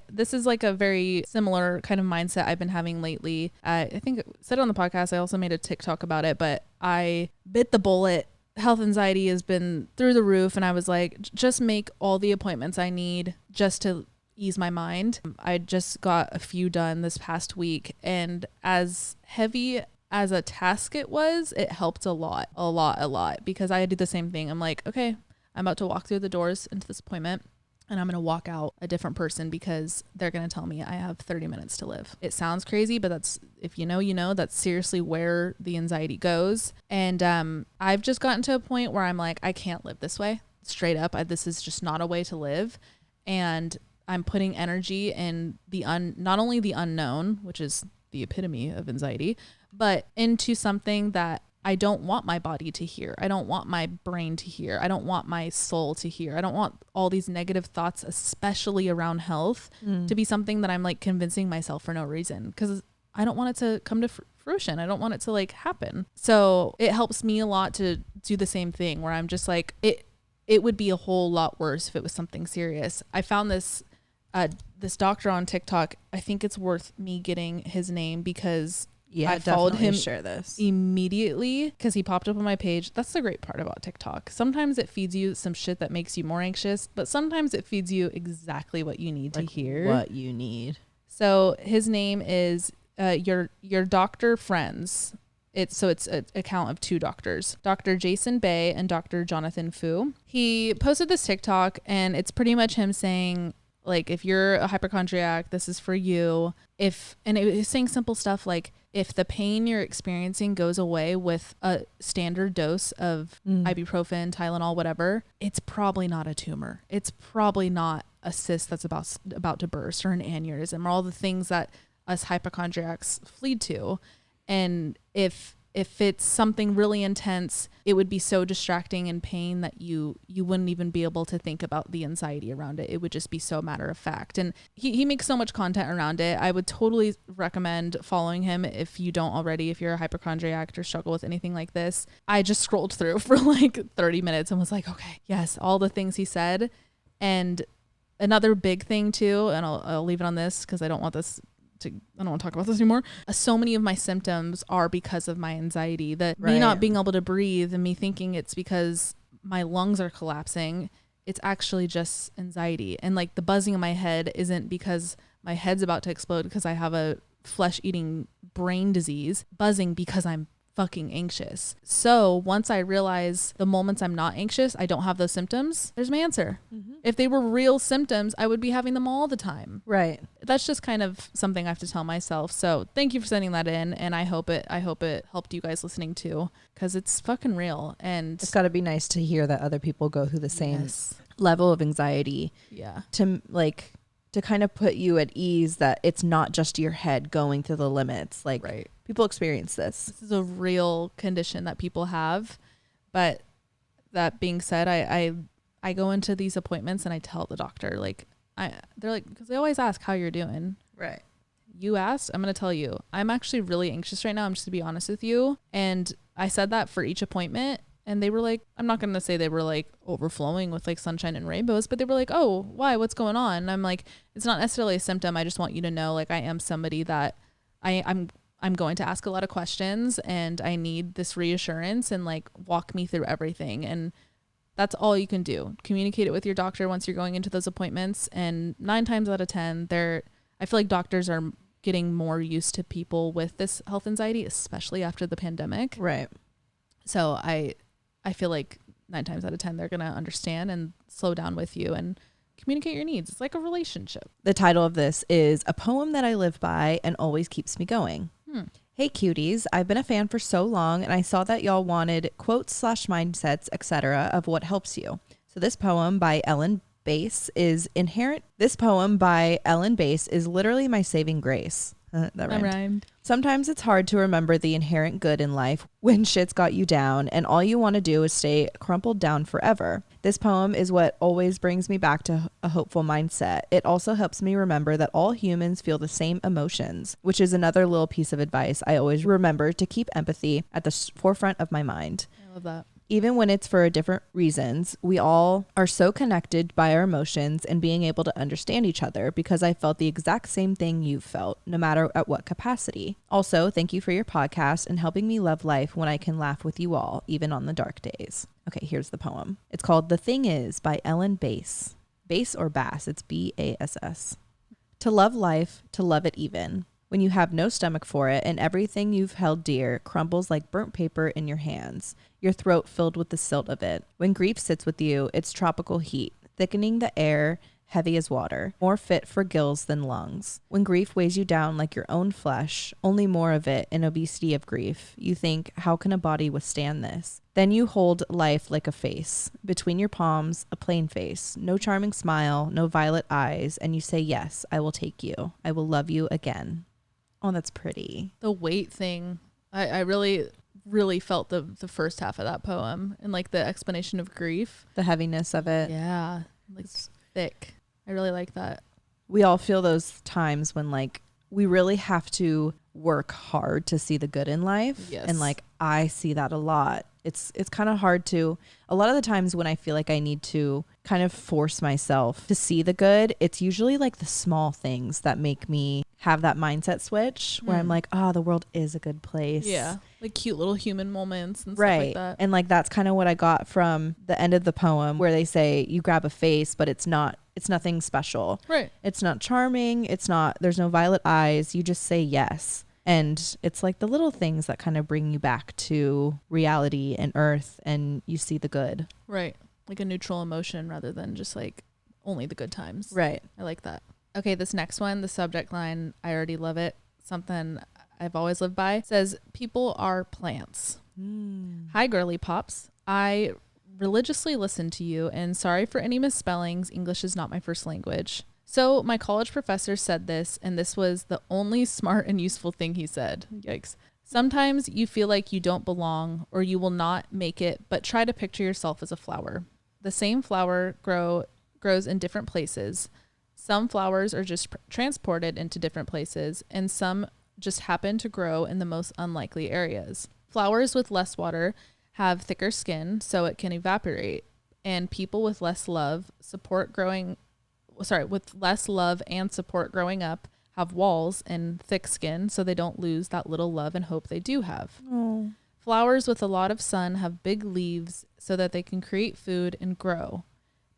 This is like a very similar kind of mindset I've been having lately. I think I said it on the podcast. I also made a TikTok about it, but I bit the bullet. Health anxiety has been through the roof, and I was like, just make all the appointments I need just to ease my mind. I just got a few done this past week, and as heavy as a task it helped a lot because I do the same thing. I'm like, okay, I'm about to walk through the doors into this appointment and I'm going to walk out a different person because they're going to tell me I have 30 minutes to live. It sounds crazy, but that's, if you know, that's seriously where the anxiety goes. And I've just gotten to a point where I'm like, I can't live this way. Straight up, this is just not a way to live. And I'm putting energy in not only the unknown, which is the epitome of anxiety, but into something that I don't want my body to hear. I don't want my brain to hear. I don't want my soul to hear. I don't want all these negative thoughts, especially around health, to be something that I'm like convincing myself for no reason, because I don't want it to come to fruition. I don't want it to like happen. So it helps me a lot to do the same thing where I'm just like, it would be a whole lot worse if it was something serious. I found this doctor on TikTok. I think it's worth me getting his name because I followed him share this immediately because he popped up on my page. That's the great part about TikTok. Sometimes it feeds you some shit that makes you more anxious, but sometimes it feeds you exactly what you need to hear. What you need. So his name is your doctor friends. It's an account of 2 doctors, Dr. Jason Bay and Dr. Jonathan Fu. He posted this TikTok and it's pretty much him saying, like, if you're a hypochondriac, this is for you. And it was saying simple stuff like, if the pain you're experiencing goes away with a standard dose of ibuprofen, Tylenol, whatever, it's probably not a tumor. It's probably not a cyst that's about to burst or an aneurysm or all the things that us hypochondriacs flee to. And if it's something really intense, it would be so distracting and pain that you wouldn't even be able to think about the anxiety around it. It would just be so matter of fact. And he makes so much content around it. I would totally recommend following him if you don't already, if you're a hypochondriac or struggle with anything like this. I just scrolled through for like 30 minutes and was like, okay, yes, all the things he said. And another big thing too, and I'll leave it on this because I don't want to talk about this anymore. So many of my symptoms are because of my anxiety, me not being able to breathe and me thinking it's because my lungs are collapsing. It's actually just anxiety. And like the buzzing in my head isn't because my head's about to explode because I have a flesh eating brain disease, buzzing because I'm fucking anxious. So once I realize the moments I'm not anxious, I don't have those symptoms, there's my answer. If they were real symptoms, I would be having them all the time. Right. That's just kind of something I have to tell myself. So thank you for sending that in. And I hope it helped you guys listening too, because it's fucking real. And it's got to be nice to hear that other people go through the same level of anxiety. Yeah. To kind of put you at ease that it's not just your head going to the limits. Like people experience this. This is a real condition that people have. But that being said, I go into these appointments and I tell the doctor, like, they're like, because they always ask how you're doing. Right. You asked, I'm going to tell you, I'm actually really anxious right now. I'm just to be honest with you. And I said that for each appointment. And they were like, I'm not going to say they were like overflowing with like sunshine and rainbows, but they were like, oh, why? What's going on? And I'm like, it's not necessarily a symptom. I just want you to know, like, I am somebody that I'm going to ask a lot of questions and I need this reassurance and like walk me through everything. And that's all you can do. Communicate it with your doctor once you're going into those appointments. And 9 times out of 10, I feel like doctors are getting more used to people with this health anxiety, especially after the pandemic. Right. So I feel like 9 times out of 10, they're going to understand and slow down with you and communicate your needs. It's like a relationship. The title of this is A Poem That I Live By and Always Keeps Me Going. Hey cuties, I've been a fan for so long and I saw that y'all wanted quotes/mindsets, etc. of what helps you. So this poem by Ellen Bass is literally my saving grace. That rhymed. Sometimes it's hard to remember the inherent good in life when shit's got you down and all you want to do is stay crumpled down forever. This poem is what always brings me back to a hopeful mindset. It also helps me remember that all humans feel the same emotions, which is another little piece of advice I always remember, to keep empathy at the forefront of my mind. I love that. Even when it's for different reasons, we all are so connected by our emotions and being able to understand each other, because I felt the exact same thing you felt, no matter at what capacity. Also, thank you for your podcast and helping me love life when I can laugh with you all, even on the dark days. Okay, here's the poem. It's called The Thing Is by Ellen Bass. Bass or Bass? It's Bass. To love life, to love it even. when you have no stomach for it and everything you've held dear crumbles like burnt paper in your hands, your throat filled with the silt of it. When grief sits with you, it's tropical heat, thickening the air, heavy as water, more fit for gills than lungs. When grief weighs you down like your own flesh, only more of it in obesity of grief, you think, how can a body withstand this? Then you hold life like a face. Between your palms, a plain face, no charming smile, no violet eyes, and you say, yes, I will take you. I will love you again. Oh, that's pretty. The weight thing, I really felt the first half of that poem and like the explanation of grief. The heaviness of it. Yeah, like it's thick. I really like that. We all feel those times when like we really have to work hard to see the good in life. Yes. And like I see that a lot. It's kind of hard to, a lot of the times when I feel like I need to kind of force myself to see the good, it's usually like the small things that make me have that mindset switch where I'm like, oh, the world is a good place. Yeah. Like cute little human moments and right. stuff like that. And like that's kind of what I got from the end of the poem where they say you grab a face, but it's nothing special. Right. It's not charming. There's no violet eyes. You just say yes. And it's like the little things that kind of bring you back to reality and earth and you see the good. Right. Like a neutral emotion rather than just like only the good times. Right. I like that. Okay, this next one, the subject line, I already love it. Something I've always lived by. Says, people are plants. Hi, girly pops. I religiously listen to you and sorry for any misspellings. English is not my first language. So my college professor said this, and this was the only smart and useful thing he said. Yikes. Sometimes you feel like you don't belong or you will not make it, but try to picture yourself as a flower. The same flower grows in different places. Some flowers are just transported into different places, and some just happen to grow in the most unlikely areas. Flowers with less water have thicker skin, so it can evaporate, and people with less love and support growing up have walls and thick skin, so they don't lose that little love and hope they do have. Oh. Flowers with a lot of sun have big leaves so that they can create food and grow.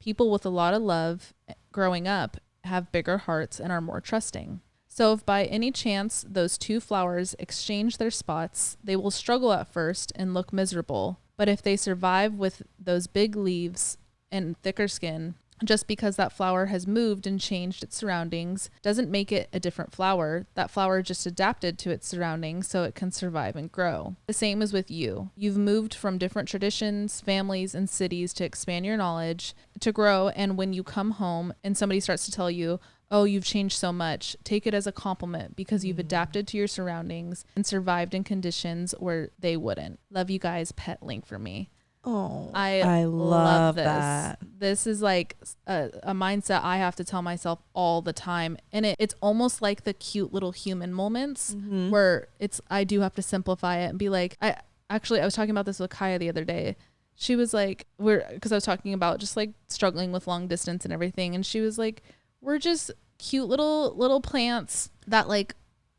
People with a lot of love growing up have bigger hearts and are more trusting. So if by any chance those two flowers exchange their spots, they will struggle at first and look miserable. But if they survive with those big leaves and thicker skin, just because that flower has moved and changed its surroundings doesn't make it a different flower. That flower just adapted to its surroundings so it can survive and grow. The same is with you. You've moved from different traditions, families, and cities to expand your knowledge, to grow, and when you come home and somebody starts to tell you, oh, you've changed so much, take it as a compliment because you've adapted to your surroundings and survived in conditions where they wouldn't. Love you guys, pet link for me. Oh, I love this. that. This is like a mindset I have to tell myself all the time. And it's almost like the cute little human moments where I do have to simplify it and be like, I was talking about this with Kaya the other day. She was like, because I was talking about just like struggling with long distance and everything. And she was like, we're just cute little plants that like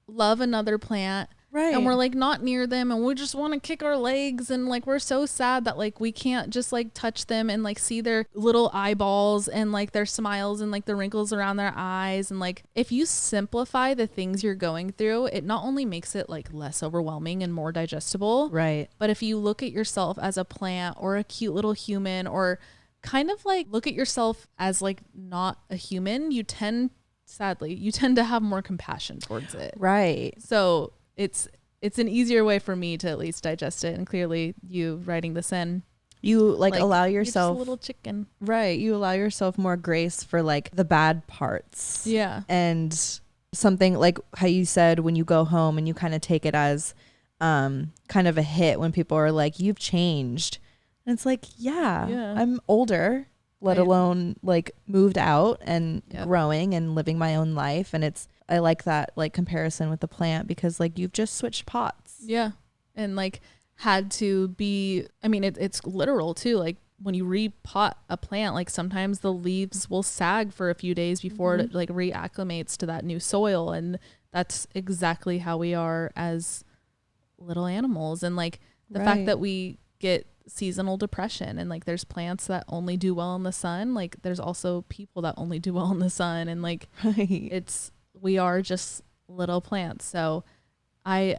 love another plant. Right. And we're like not near them and we just want to kick our legs and like we're so sad that like we can't just like touch them and like see their little eyeballs and like their smiles and like the wrinkles around their eyes. And like if you simplify the things you're going through, it not only makes it like less overwhelming and more digestible. Right. But if you look at yourself as a plant or a cute little human or kind of like look at yourself as like not a human, you tend to have more compassion towards it. Right. So it's an easier way for me to at least digest it. And clearly you writing this in, you like allow you're yourself just a little chicken. Right. You allow yourself more grace for like the bad parts. Yeah. And something like how you said when you go home and you kind of take it as kind of a hit when people are like, you've changed. And it's like, yeah. I'm older, let alone like moved out and growing and living my own life. And I like that like comparison with the plant because like you've just switched pots. Yeah. And like had to be, I mean, it's literal too. Like when you repot a plant, like sometimes the leaves will sag for a few days before it like reacclimates to that new soil. And that's exactly how we are as little animals. And like the fact that we get seasonal depression and like there's plants that only do well in the sun. Like there's also people that only do well in the sun. And like we are just little plants. So I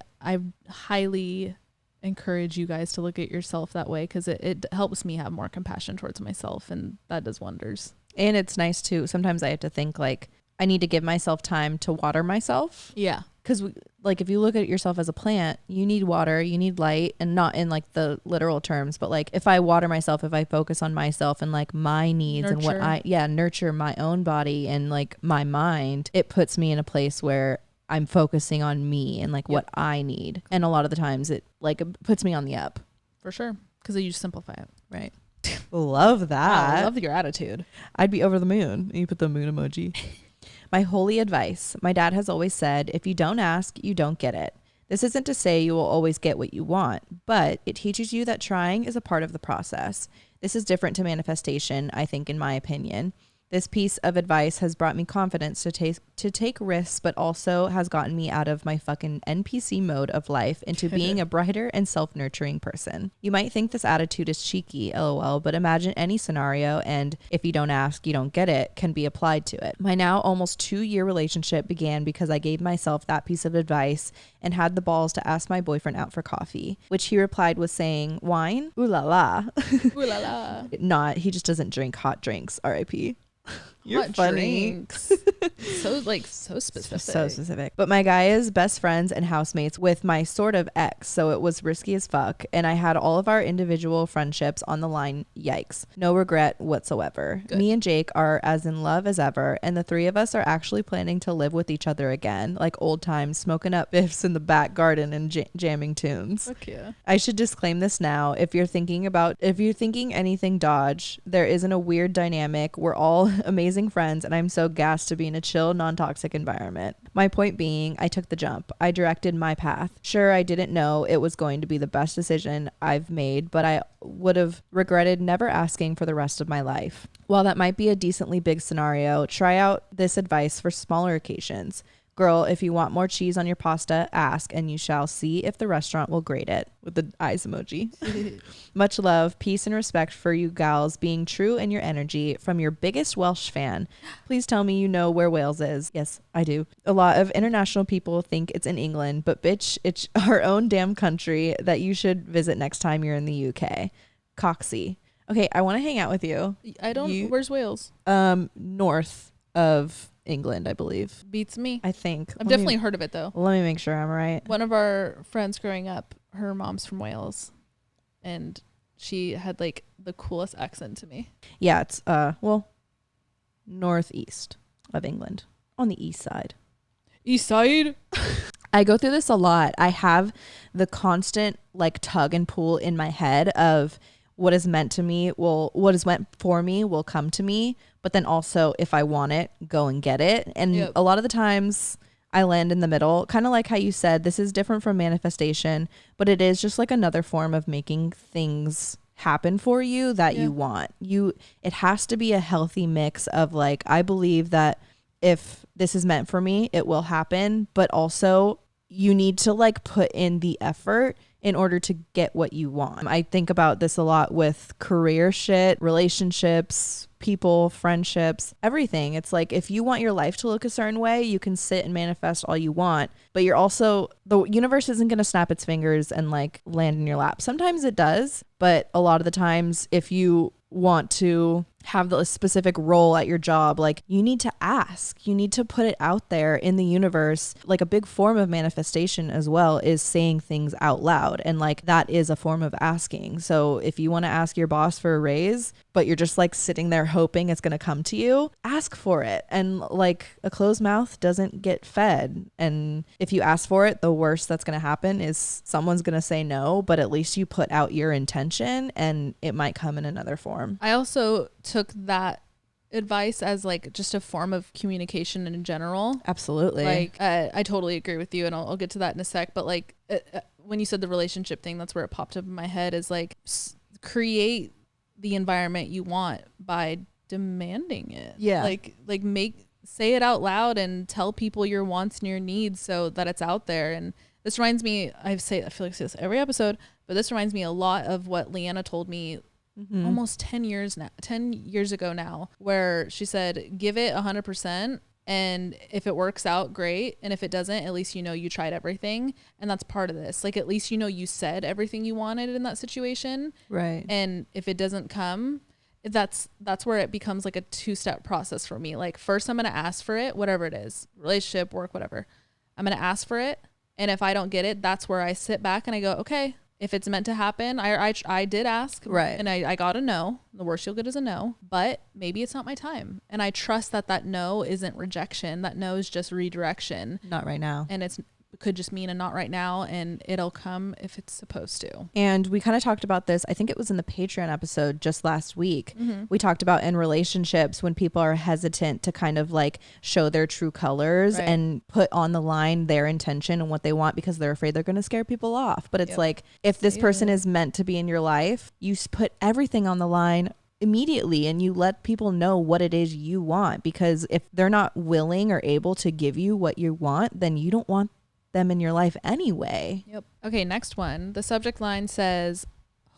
highly encourage you guys to look at yourself that way, because it helps me have more compassion towards myself, and that does wonders. And it's nice too. Sometimes I have to think like I need to give myself time to water myself. Yeah. Because like if you look at yourself as a plant, you need water, you need light, and not in like the literal terms, but like if I water myself, if I focus on myself and like my needs and what nurture my own body and like my mind, it puts me in a place where I'm focusing on me and like what I need. And a lot of the times it like puts me on the up. For sure. Because you just simplify it. Right. Love that. Wow, I love your attitude. I'd be over the moon. You put the moon emoji. My holy advice. My dad has always said, if you don't ask, you don't get it. This isn't to say you will always get what you want, but it teaches you that trying is a part of the process. This is different to manifestation, I think, in my opinion. This piece of advice has brought me confidence to take risks, but also has gotten me out of my fucking NPC mode of life into being a brighter and self-nurturing person. You might think this attitude is cheeky, lol, but imagine any scenario and if you don't ask, you don't get it, can be applied to it. My now almost 2-year relationship began because I gave myself that piece of advice and had the balls to ask my boyfriend out for coffee, which he replied with saying, wine? Ooh la la. Ooh la la. Not, he just doesn't drink hot drinks, RIP. You're hot funny. Drinks. so specific. So specific. But my guy is best friends and housemates with my sort of ex, so it was risky as fuck. And I had all of our individual friendships on the line. Yikes. No regret whatsoever. Good. Me and Jake are as in love as ever, and the three of us are actually planning to live with each other again, like old times, smoking up biffs in the back garden and jamming tunes. Fuck yeah. I should disclaim this now. If you're thinking anything dodge, there isn't a weird dynamic. We're all amazing friends, and I'm so gassed to be in a chill, non-toxic environment. My point being, I took the jump. I directed my path. Sure, I didn't know it was going to be the best decision I've made, but I would have regretted never asking for the rest of my life. While that might be a decently big scenario, try out this advice for smaller occasions. Girl, if you want more cheese on your pasta, ask, and you shall see if the restaurant will grate it. With the eyes emoji. Much love, peace, and respect for you gals being true in your energy from your biggest Welsh fan. Please tell me you know where Wales is. Yes, I do. A lot of international people think it's in England, but bitch, it's our own damn country that you should visit next time you're in the UK. Coxie. Okay, I want to hang out with you. Where's Wales? North of England, I believe. Beats me. I think. I've definitely heard of it though. Let me make sure I'm right. One of our friends growing up, her mom's from Wales, and she had like the coolest accent to me. Yeah, it's northeast of England, on the east side. East side? I go through this a lot. I have the constant like tug and pull in my head of what is meant to me what is meant for me will come to me, but then also if I want it, go and get it. And a lot of the times I land in the middle, kind of like how you said, this is different from manifestation, but it is just like another form of making things happen for you that you want. It has to be a healthy mix of like, I believe that if this is meant for me, it will happen, but also you need to like put in the effort in order to get what you want. I think about this a lot with career shit, relationships, people, friendships, everything. It's like if you want your life to look a certain way, you can sit and manifest all you want, but the universe isn't going to snap its fingers and like land in your lap. Sometimes it does, but a lot of the times if you want to have the specific role at your job, like you need to ask, you need to put it out there in the universe. Like a big form of manifestation as well is saying things out loud, and like that is a form of asking. So if you want to ask your boss for a raise, but you're just like sitting there hoping it's going to come to you, ask for it. And like a closed mouth doesn't get fed, and if you ask for it, the worst that's going to happen is someone's going to say no, but at least you put out your intention and it might come in another form. I also took that advice as like just a form of communication in general. Absolutely. Like I totally agree with you, and I'll get to that in a sec, but like when you said the relationship thing, that's where it popped up in my head, is like create the environment you want by demanding it. Yeah. Like say it out loud and tell people your wants and your needs so that it's out there. And this reminds me, I feel like I say this every episode, but this reminds me a lot of what Leanna told me almost 10 years ago now, where she said, give it 100% And if it works out, great. And if it doesn't, at least you know you tried everything. And that's part of this. Like, at least you know you said everything you wanted in that situation. Right. And if it doesn't come, that's where it becomes like a 2-step process for me. Like, first I'm going to ask for it, whatever it is, relationship, work, whatever. I'm going to ask for it. And if I don't get it, that's where I sit back and I go, okay, if it's meant to happen, I did ask. Right. And I got a no. The worst you'll get is a no. But maybe it's not my time. And I trust that no isn't rejection. That no is just redirection. Not right now. And it could just mean a not right now. And it'll come if it's supposed to. And we kind of talked about this. I think it was in the Patreon episode just last week. Mm-hmm. We talked about in relationships when people are hesitant to kind of like show their true colors Right. and put on the line their intention and what they want because they're afraid they're going to scare people off. But it's like, if this person is meant to be in your life, you put everything on the line immediately and you let people know what it is you want, because if they're not willing or able to give you what you want, then you don't want them in your life anyway. Yep. Okay, next one. The subject line says,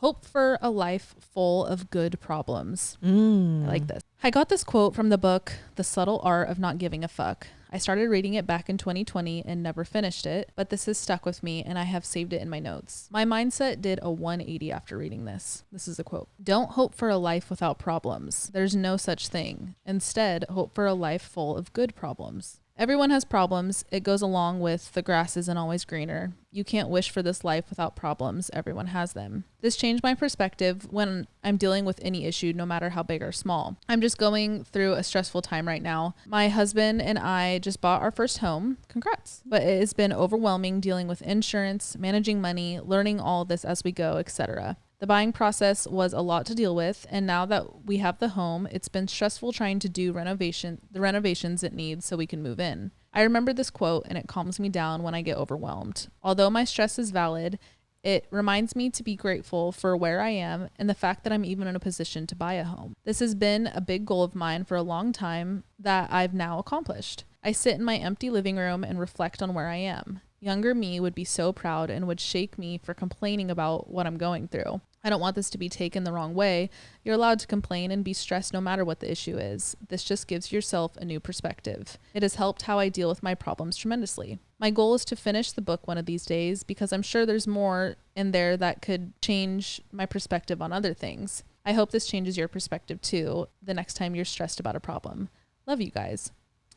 hope for a life full of good problems. I like this. I got this quote from the book, The Subtle Art of Not Giving a Fuck. I started reading it back in 2020 and never finished it, but this has stuck with me and I have saved it in my notes. My mindset did a 180 after reading this. This is a quote. Don't hope for a life without problems. There's no such thing. Instead, hope for a life full of good problems. Everyone has problems. It goes along with the grass isn't always greener. You can't wish for this life without problems. Everyone has them. This changed my perspective when I'm dealing with any issue, no matter how big or small. I'm just going through a stressful time right now. My husband and I just bought our first home. Congrats. But it has been overwhelming dealing with insurance, managing money, learning all this as we go, etc. The buying process was a lot to deal with, and now that we have the home, it's been stressful trying to do the renovations it needs so we can move in. I remember this quote, and it calms me down when I get overwhelmed. Although my stress is valid, it reminds me to be grateful for where I am and the fact that I'm even in a position to buy a home. This has been a big goal of mine for a long time that I've now accomplished. I sit in my empty living room and reflect on where I am. Younger me would be so proud and would shake me for complaining about what I'm going through. I don't want this to be taken the wrong way. You're allowed to complain and be stressed no matter what the issue is. This just gives yourself a new perspective. It has helped how I deal with my problems tremendously. My goal is to finish the book one of these days because I'm sure there's more in there that could change my perspective on other things. I hope this changes your perspective too the next time you're stressed about a problem. Love you guys.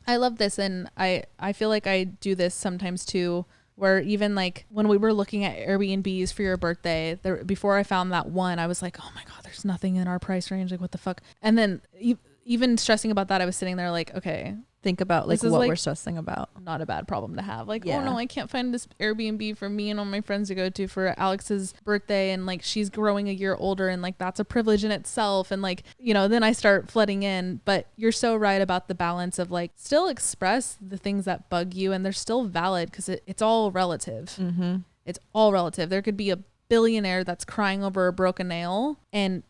I love this, and I feel like I do this sometimes too, where even like when we were looking at Airbnbs for your birthday, before I found that one, I was like, oh my God, there's nothing in our price range. Like, what the fuck? And then even stressing about that, I was sitting there like, okay, Think about like This is, what like, we're stressing about. not a bad problem to have. Like, Yeah. oh no, I can't find this Airbnb for me and all my friends to go to for Alex's birthday. And like, she's growing a year older and like, that's a privilege in itself. And like, you know, then I start flooding in, but you're so right about the balance of like, still express the things that bug you and they're still valid because it's all relative. Mm-hmm. It's all relative. There could be a billionaire that's crying over a broken nail and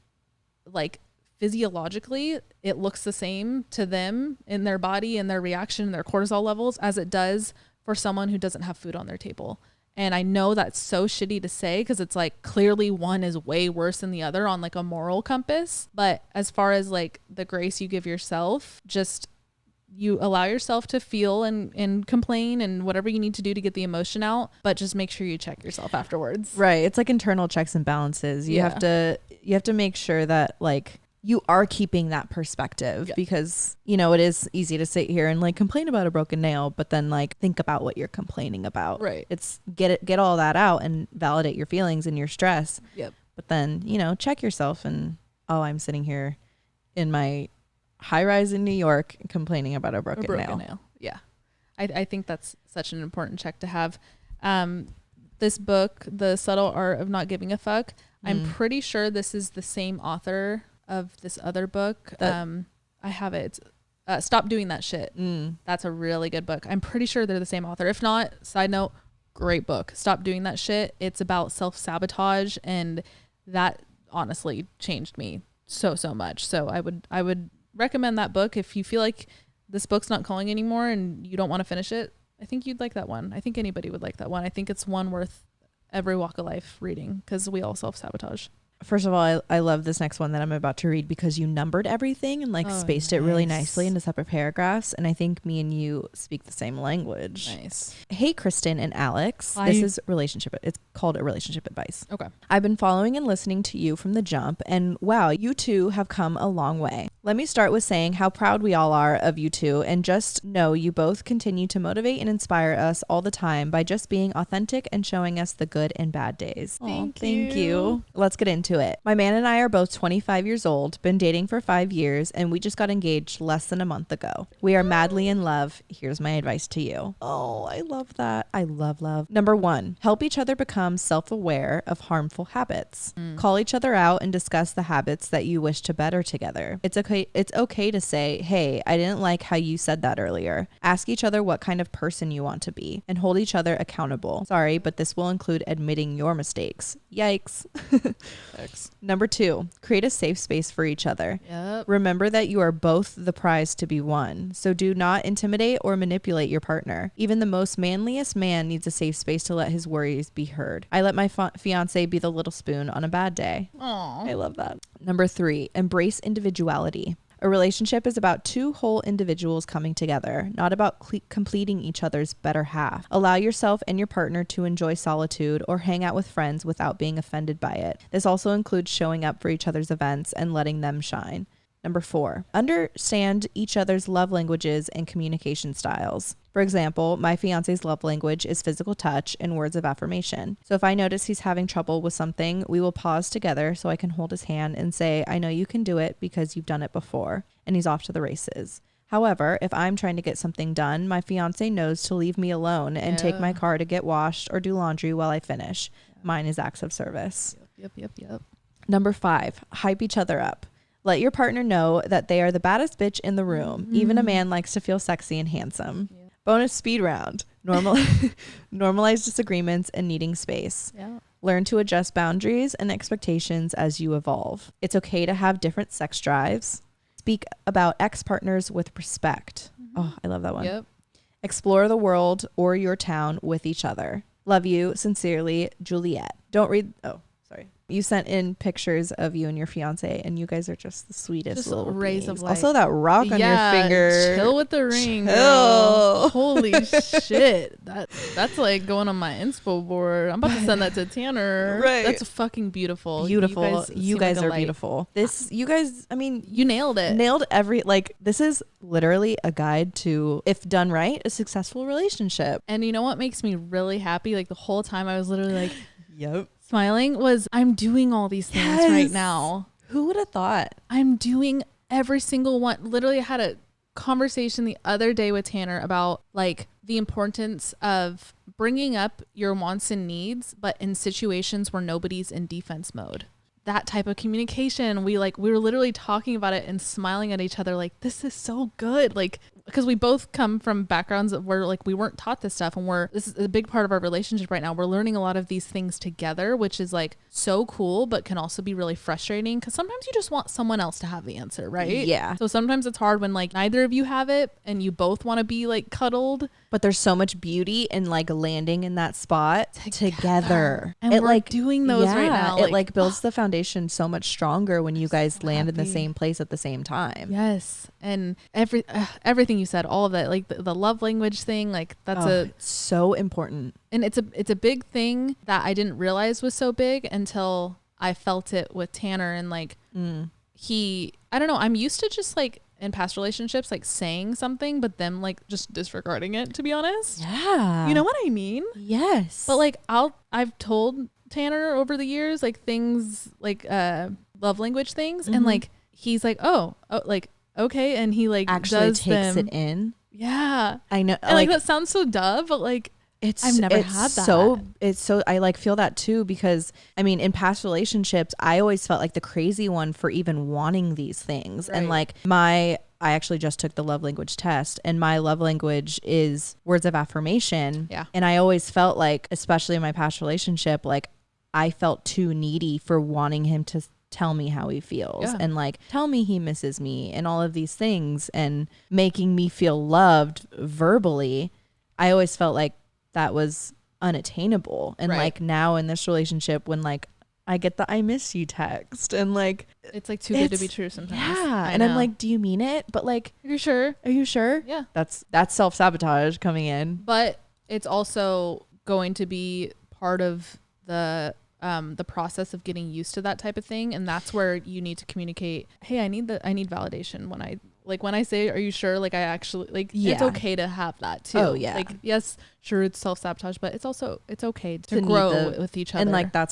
like, physiologically it looks the same to them in their body and their reaction and their cortisol levels as it does for someone who doesn't have food on their table. And I know that's so shitty to say because it's like clearly one is way worse than the other on like a moral compass, but as far as like the grace you give yourself, just you allow yourself to feel and complain and whatever you need to do to get the emotion out, but just make sure you check yourself afterwards. Right. It's like internal checks and balances. You have to make sure that like you are keeping that perspective because, you know, it is easy to sit here and like complain about a broken nail, but then like think about what you're complaining about. Right. It's get all that out and validate your feelings and your stress. Yep. But then, you know, check yourself and, oh, I'm sitting here in my high rise in New York complaining about a broken nail. Yeah. I think that's such an important check to have. This book, The Subtle Art of Not Giving a Fuck, I'm pretty sure this is the same author of this other book. I have it. Stop Doing That Shit. That's a really good book. I'm pretty sure they're the same author. If not, side note, great book. Stop Doing That Shit. It's about self-sabotage, and that honestly changed me so much. So I would recommend that book if you feel like this book's not calling anymore and you don't want to finish it. I think you'd like that one. I think anybody would like that one. I think it's one worth every walk of life reading because we all self-sabotage. First of all, I love this next one that I'm about to read because you numbered everything and like spaced it really nicely into separate paragraphs. And I think me and you speak the same language. Nice. Hey, Kristen and Alex. Hi. This is relationship. It's called a relationship advice. Okay. I've been following and listening to you from the jump, and wow, you two have come a long way. Let me start with saying how proud we all are of you two, and just know you both continue to motivate and inspire us all the time by just being authentic and showing us the good and bad days. Thank you. Let's get into it. My man and I are both 25 years old, been dating for 5 years, and we just got engaged less than a month ago. We are madly in love. Here's my advice to you. Oh, I love that. I love love. Number 1, help each other become self-aware of harmful habits. Call each other out and discuss the habits that you wish to better together. It's okay to say, hey, I didn't like how you said that earlier. Ask each other what kind of person you want to be and hold each other accountable. Sorry, but this will include admitting your mistakes. Yikes. Number 2, create a safe space for each other. Yep. Remember that you are both the prize to be won. So do not intimidate or manipulate your partner. Even the most manliest man needs a safe space to let his worries be heard. I let my fiance be the little spoon on a bad day. Aww. I love that. Number 3, embrace individuality. A relationship is about 2 whole individuals coming together, not about completing each other's better half. Allow yourself and your partner to enjoy solitude or hang out with friends without being offended by it. This also includes showing up for each other's events and letting them shine. Number 4, understand each other's love languages and communication styles. For example, my fiance's love language is physical touch and words of affirmation. So if I notice he's having trouble with something, we will pause together so I can hold his hand and say, I know you can do it because you've done it before, and he's off to the races. However, if I'm trying to get something done, my fiance knows to leave me alone and take my car to get washed or do laundry while I finish. Mine is acts of service. Yep. Number 5, hype each other up. Let your partner know that they are the baddest bitch in the room. Even a man likes to feel sexy and handsome. Yeah. Bonus speed round. Normalize disagreements and needing space. Yeah. Learn to adjust boundaries and expectations as you evolve. It's okay to have different sex drives. Speak about ex-partners with respect. Oh, I love that one. Yep. Explore the world or your town with each other. Love you. Sincerely, Juliet. Don't read... Oh, sorry. You sent in pictures of you and your fiance, and you guys are just the sweetest just little rays of light. Also, that rock on your finger. Chill with the ring. Chill. Holy shit. That's like going on my inspo board. I'm about to send that to Tanner. Right. That's fucking beautiful. Beautiful. You guys are beautiful. You guys, I mean, you nailed it. This is literally a guide to, if done right, a successful relationship. And you know what makes me really happy? Like the whole time I was literally like, yep. Smiling was I'm doing all these things right now. Who would have thought? I'm doing every single one. Literally, I had a conversation the other day with Tanner about like the importance of bringing up your wants and needs, but in situations where nobody's in defense mode. That type of communication, we were literally talking about it and smiling at each other like, this is so good. Like, because we both come from backgrounds where like we weren't taught this stuff, and this is a big part of our relationship right now. We're learning a lot of these things together, which is like so cool, but can also be really frustrating because sometimes you just want someone else to have the answer, right? Yeah. So sometimes it's hard when like neither of you have it and you both want to be like cuddled. But there's so much beauty in like landing in that spot together. And we're doing those right now. It like builds the foundation so much stronger when you guys land in the same place at the same time. Yes. And everything you said, all of that, like the love language thing, like that's it's so important. And it's a big thing that I didn't realize was so big until I felt it with Tanner. And like I don't know, I'm used to just like in past relationships, like saying something, but them like just disregarding it, to be honest. Yeah. You know what I mean? Yes. But like I've told Tanner over the years, like things like love language things. And like, he's like, oh, like, okay. And he like actually takes it in. Yeah. I know. And like that sounds so dumb, but like I've never had that. I like feel that too, because I mean, in past relationships, I always felt like the crazy one for even wanting these things. Right. And like I actually just took the love language test, and my love language is words of affirmation. Yeah. And I always felt like, especially in my past relationship, like I felt too needy for wanting him to tell me how he feels and like tell me he misses me and all of these things and making me feel loved verbally. I always felt like that was unattainable. And like now in this relationship, when like I get the I miss you text, and like it's like too good to be true sometimes. Yeah. And I'm like, do you mean it? But like, are you sure? Are you sure? Yeah. That's self-sabotage coming in. But it's also going to be part of the process of getting used to that type of thing. And that's where you need to communicate, hey, I need validation when I say, are you sure? Like I actually it's okay to have that too. Oh yeah. Like, yes, sure, it's self-sabotage, but it's okay to grow with each other. And like I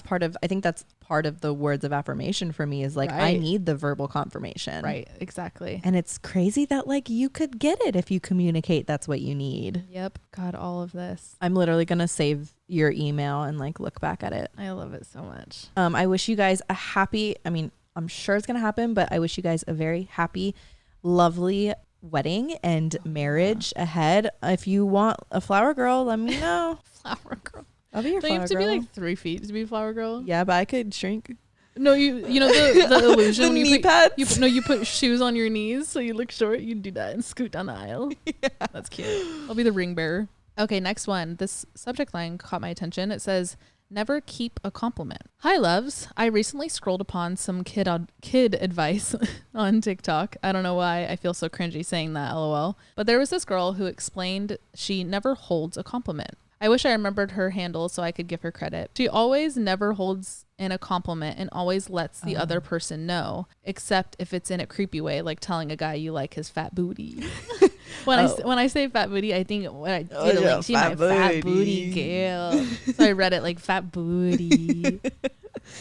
think that's part of the words of affirmation for me is like, I need the verbal confirmation. Right. Exactly. And it's crazy that like you could get it if you communicate that's what you need. Yep. God, all of this. I'm literally going to save your email and like look back at it. I love it so much. I wish you guys I'm sure it's going to happen, but I wish you guys a very happy, lovely wedding and marriage ahead. If you want a flower girl, let me know. Flower girl. I'll be your Don't flower you have to girl. be like 3 feet to be a flower girl? Yeah, but I could shrink. No, you know the illusion the when knee pads? you put shoes on your knees so you look short. You do that and scoot down the aisle. Yeah. That's cute. I'll be the ring bearer. Okay, next one. This subject line caught my attention. It says, never keep a compliment. Hi, loves. I recently scrolled upon some kid advice on TikTok. I don't know why I feel so cringy saying that, lol. But there was this girl who explained she never holds a compliment. I wish I remembered her handle so I could give her credit. She always never holds in a compliment and always lets the other person know, except if it's in a creepy way, like telling a guy you like his fat booty. When I say fat booty, I think what I do like, she my fat booty girl. So I read it like fat booty.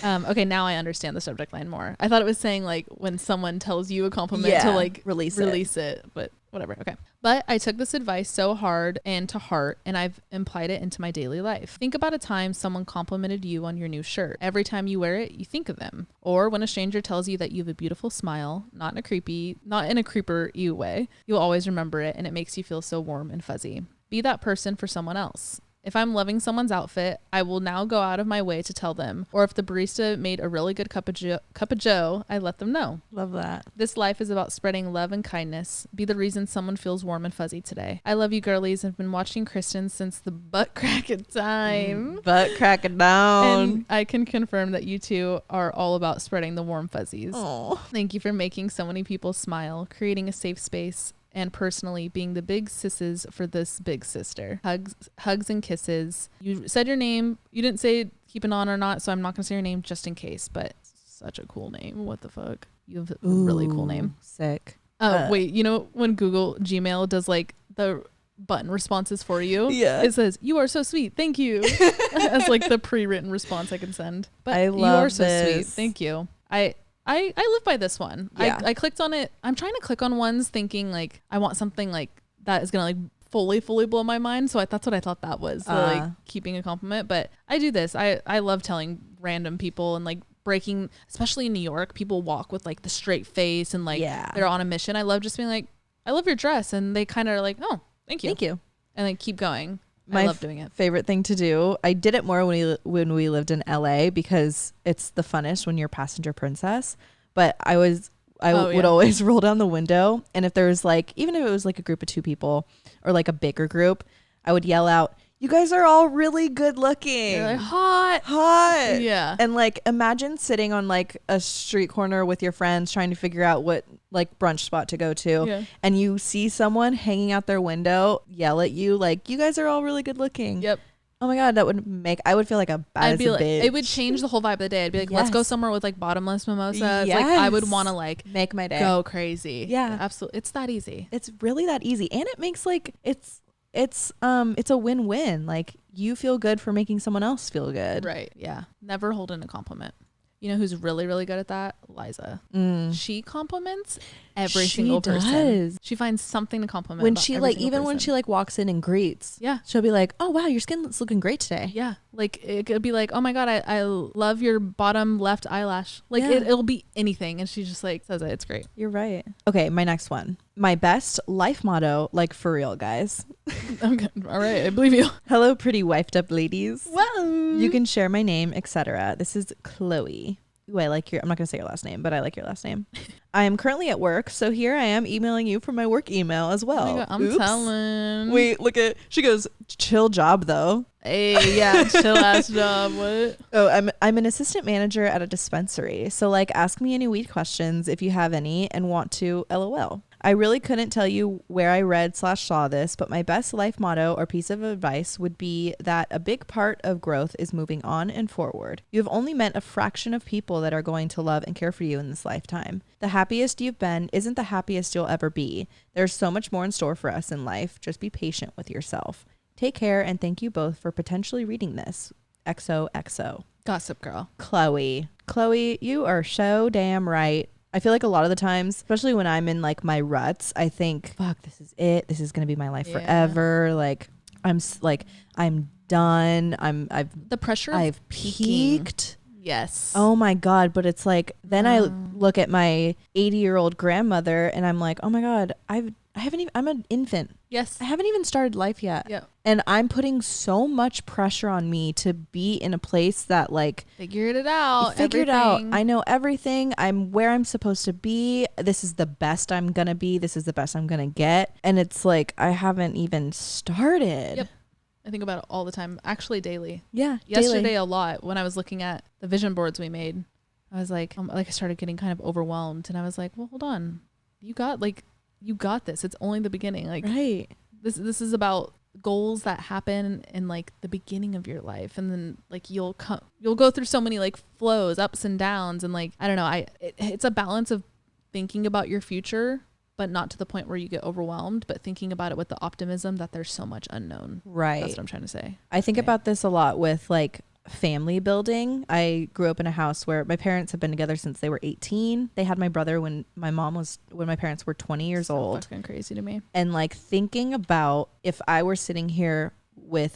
Okay, now I understand the subject line more. I thought it was saying like when someone tells you a compliment to like release it, but whatever. Okay. But I took this advice so hard and to heart, and I've applied it into my daily life. Think about a time someone complimented you on your new shirt. Every time you wear it, you think of them. Or when a stranger tells you that you have a beautiful smile, not in a creeper you way, you'll always remember it, and it makes you feel so warm and fuzzy. Be that person for someone else. If I'm loving someone's outfit, I will now go out of my way to tell them. Or if the barista made a really good cup of joe, I let them know. Love that. This life is about spreading love and kindness. Be the reason someone feels warm and fuzzy today. I love you girlies. I've been watching Kristen since the butt cracking time. Butt cracking down. And I can confirm that you two are all about spreading the warm fuzzies. Aww. Thank you for making so many people smile, creating a safe space, and personally being the big sisses for this big sister. Hugs and kisses. You said your name. You didn't say keep it on or not, so I'm not going to say your name just in case, but such a cool name. What the fuck? You have a really cool name. Sick. Wait, you know when Gmail does like the button responses for you? Yeah. It says, you are so sweet. Thank you. As like the pre-written response I can send. But I love you are so this. sweet. Thank you. I live by this one. Yeah. I clicked on it. I'm trying to click on ones thinking like I want something like that is gonna like fully blow my mind. So that's what I thought that was, like keeping a compliment. But I do this. I love telling random people and like breaking, especially in New York, people walk with like the straight face and like they're on a mission. I love just being like, I love your dress, and they kind of are like, oh, thank you, and then keep going. I love doing it. Favorite thing to do. I did it more when we lived in LA because it's the funnest when you're passenger princess. But I would always roll down the window, and if there was like, even if it was like a group of 2 people or like a bigger group, I would yell out, "You guys are all really good looking." You're like, hot. Yeah. And like imagine sitting on like a street corner with your friends trying to figure out what like brunch spot to go to, and you see someone hanging out their window yell at you like, "You guys are all really good looking." Yep. Oh my God, I would feel like a bad bitch. It would change the whole vibe of the day. I'd be like, let's go somewhere with like bottomless mimosas. Yes. Like I would want to like make my day. Go crazy. Yeah. Absolutely. It's that easy. It's really that easy. And it makes like, it's a win-win. Like you feel good for making someone else feel good. Right. Yeah. Never hold in a compliment. You know who's really, really good at that? Liza. She compliments every single person. She finds something to compliment. When she like, even when she like walks in and greets, she'll be like, "Oh wow, your skin's looking great today." Yeah. Like it could be like, "Oh my God, I love your bottom left eyelash." Like it'll be anything. And she just like says it. It's great. You're right. Okay. My next one. My best life motto, like for real, guys. Okay. All right. I believe you. Hello, pretty wifed up ladies. Whoa. You can share my name, etc. This is Chloe. Ooh, I'm not going to say your last name, but I like your last name. I am currently at work, so here I am emailing you from my work email as well. Oh my God, I'm telling. Wait, look at, she goes, chill job though. Hey, yeah, chill ass job. What? Oh, I'm an assistant manager at a dispensary. So like ask me any weed questions if you have any and want to, LOL. I really couldn't tell you where I read/saw this, but my best life motto or piece of advice would be that a big part of growth is moving on and forward. You have only met a fraction of people that are going to love and care for you in this lifetime. The happiest you've been isn't the happiest you'll ever be. There's so much more in store for us in life. Just be patient with yourself. Take care, and thank you both for potentially reading this. XOXO. Gossip girl. Chloe, you are so damn right. I feel like a lot of the times, especially when I'm in like my ruts, I think, fuck, this is it. This is going to be my life forever. Like I'm done. The pressure. I've peaked. Yes. Oh my God. But it's like, then I look at my 80-year-old grandmother and I'm like, oh my God, I'm an infant. Yes. I haven't even started life yet. Yeah. And I'm putting so much pressure on me to be in a place that like figured it out. Figured out. I know everything. I'm where I'm supposed to be. This is the best I'm going to be. This is the best I'm going to get. And it's like, I haven't even started. Yep. I think about it all the time. Actually, daily. Yeah. Yesterday daily. a lot when I was looking at the vision boards we made. I was like I started getting kind of overwhelmed and I was like, well, hold on. You got this. It's only the beginning. Like, right. This is about goals that happen in like the beginning of your life, and then like you'll go through so many like flows, ups and downs, and like I don't know. It's a balance of thinking about your future, but not to the point where you get overwhelmed, but thinking about it with the optimism that there's so much unknown. Right. That's what I'm trying to say. I think about this a lot with like family building. I grew up in a house where my parents have been together since they were 18. They had my brother when my parents were 20 years old. Fucking crazy to me. And like thinking about if I were sitting here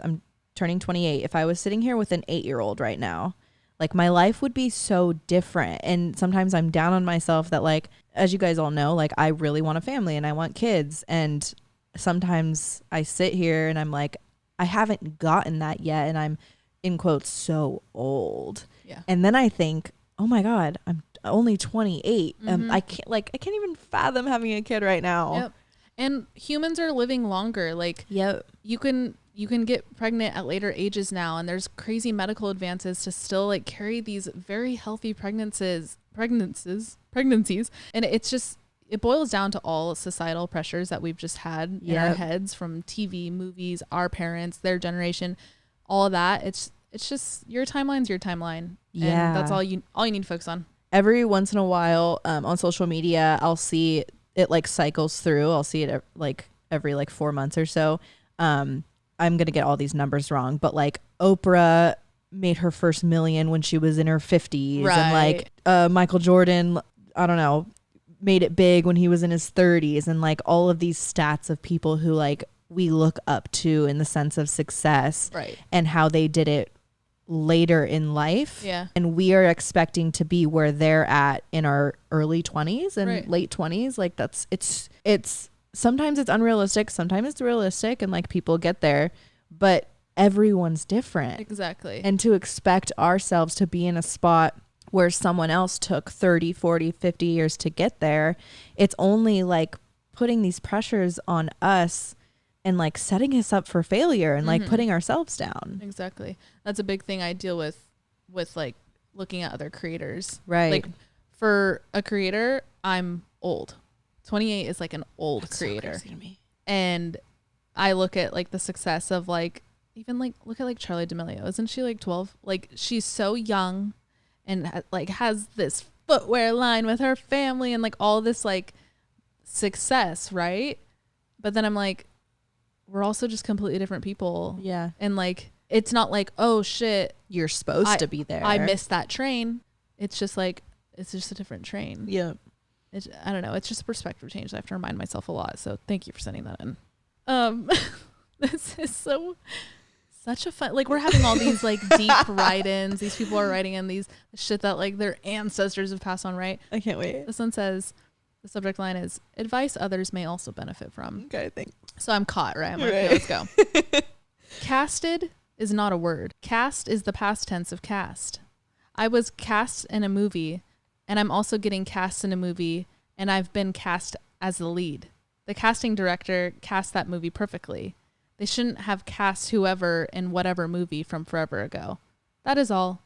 I'm turning 28. If I was sitting here with an 8-year-old right now, like my life would be so different. And sometimes I'm down on myself that like, as you guys all know, like I really want a family and I want kids. And sometimes I sit here and I'm like, I haven't gotten that yet. And I'm in quotes so old. Yeah. And then I think, oh my God, I'm only 28. I can't even fathom having a kid right now. Yep. And humans are living longer. Like, yep. You can get pregnant at later ages now, and there's crazy medical advances to still like carry these very healthy pregnancies. And it boils down to all societal pressures that we've just had in our heads from TV, movies, our parents, their generation, all of that. It's just your timeline's your timeline. Yeah. And that's all you need to focus on. Every once in a while, on social media, I'll see it like cycles through. I'll see it like every like 4 months or so. I'm going to get all these numbers wrong, but like Oprah made her first million when she was in her 50s. Right. And like Michael Jordan, I don't know, made it big when he was in his 30s. And like all of these stats of people who like we look up to in the sense of success, right, and how they did it later in life. Yeah. And we are expecting to be where they're at in our early 20s and late 20s. Like it's sometimes it's unrealistic, sometimes it's realistic, and like people get there, but everyone's different. Exactly. And to expect ourselves to be in a spot where someone else took 30, 40, 50 years to get there, it's only like putting these pressures on us and like setting us up for failure and like putting ourselves down. Exactly. That's a big thing I deal with like looking at other creators. Right. Like for a creator, I'm old. 28 is like an old That's creator. so crazy to me. And I look at like the success of like, even like, look at like Charli D'Amelio. Isn't she like 12? Like she's so young and like has this footwear line with her family and like all this like success. Right. But then I'm like, we're also just completely different people. Yeah. And like, it's not like, oh shit, you're supposed to be there. I missed that train. It's just like, it's just a different train. Yeah. I don't know. It's just a perspective change. I have to remind myself a lot. So thank you for sending that in. This is such a fun, like we're having all these like deep write-ins. These people are writing in these shit that like their ancestors have passed on, right? I can't wait. This one says, the subject line is advice others may also benefit from. Okay, thanks. So I'm caught, right? I'm like, okay, let's go. Casted is not a word. Cast is the past tense of cast. I was cast in a movie, and I'm also getting cast in a movie, and I've been cast as the lead. The casting director cast that movie perfectly. They shouldn't have cast whoever in whatever movie from forever ago. That is all.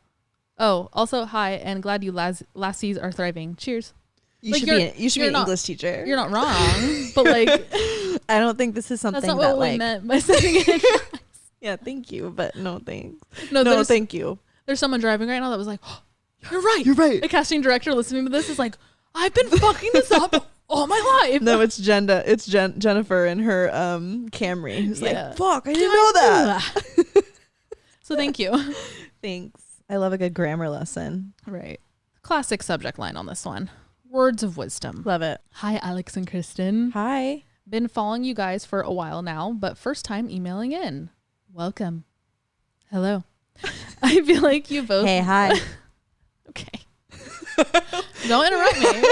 Oh, also, hi, and glad you lassies are thriving. Cheers. You Like, should be an English teacher. You're not wrong, but like, I don't think this is something that's not that what we like. meant by saying it. Yeah, thank you, but no thanks. No, Thank you. There's someone driving right now that was like, oh, you're right. You're right. The casting director listening to this is like, I've been fucking this up all my life. No, it's Jennifer and her Camry. Who's like, fuck, I didn't know that. So thank you. Thanks. I love a good grammar lesson. Right. Classic subject line on this one. Words of wisdom. Love it. Hi, Alex and Kristen. Hi. Been following you guys for a while now, but first time emailing in. Welcome. Hello. I feel like you both. Hey, hi. Okay. Don't interrupt me.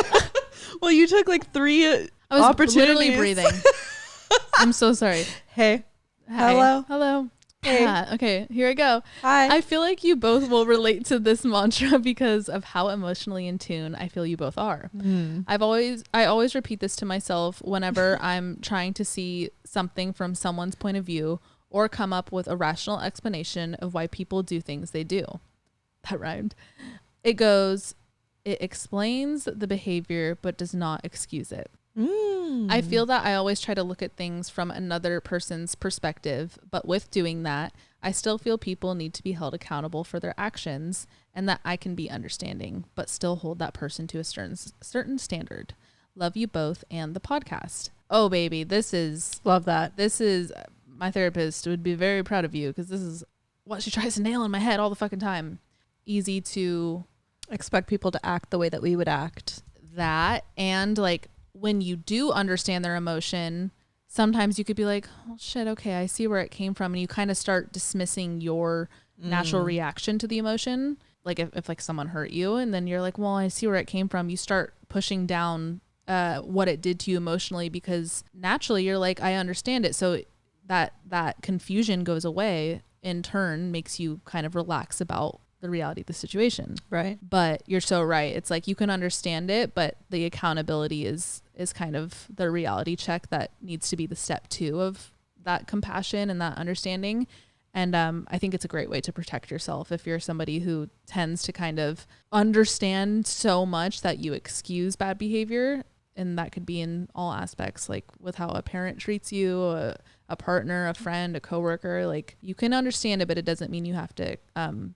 Well, you took like 3 I was opportunities. literally breathing. I'm so sorry. Hey. Hi. Hello. Hello. Hey. Okay, here I go. Hi. I feel like you both will relate to this mantra because of how emotionally in tune I feel you both are. I always repeat this to myself whenever I'm trying to see something from someone's point of view or come up with a rational explanation of why people do things they do. That rhymed. It goes, it explains the behavior but does not excuse it. I feel that I always try to look at things from another person's perspective, but with doing that, I still feel people need to be held accountable for their actions and that I can be understanding, but still hold that person to a certain standard. Love you both and the podcast. Oh, baby, love that. This is, my therapist would be very proud of you because this is what she tries to nail in my head all the fucking time. Easy to expect people to act the way that we would act. That, and like, when you do understand their emotion, sometimes you could be like, oh shit, okay, I see where it came from. And you kind of start dismissing your natural reaction to the emotion. Like if like someone hurt you and then you're like, well, I see where it came from. You start pushing down what it did to you emotionally because naturally you're like, I understand it. So that confusion goes away, in turn makes you kind of relax about the reality of the situation. Right. But you're so right. It's like you can understand it, but the accountability is kind of the reality check that needs to be the step 2 of that compassion and that understanding. And I think it's a great way to protect yourself if you're somebody who tends to kind of understand so much that you excuse bad behavior. And that could be in all aspects, like with how a parent treats you, a partner, a friend, a coworker. Like you can understand it, but it doesn't mean you have to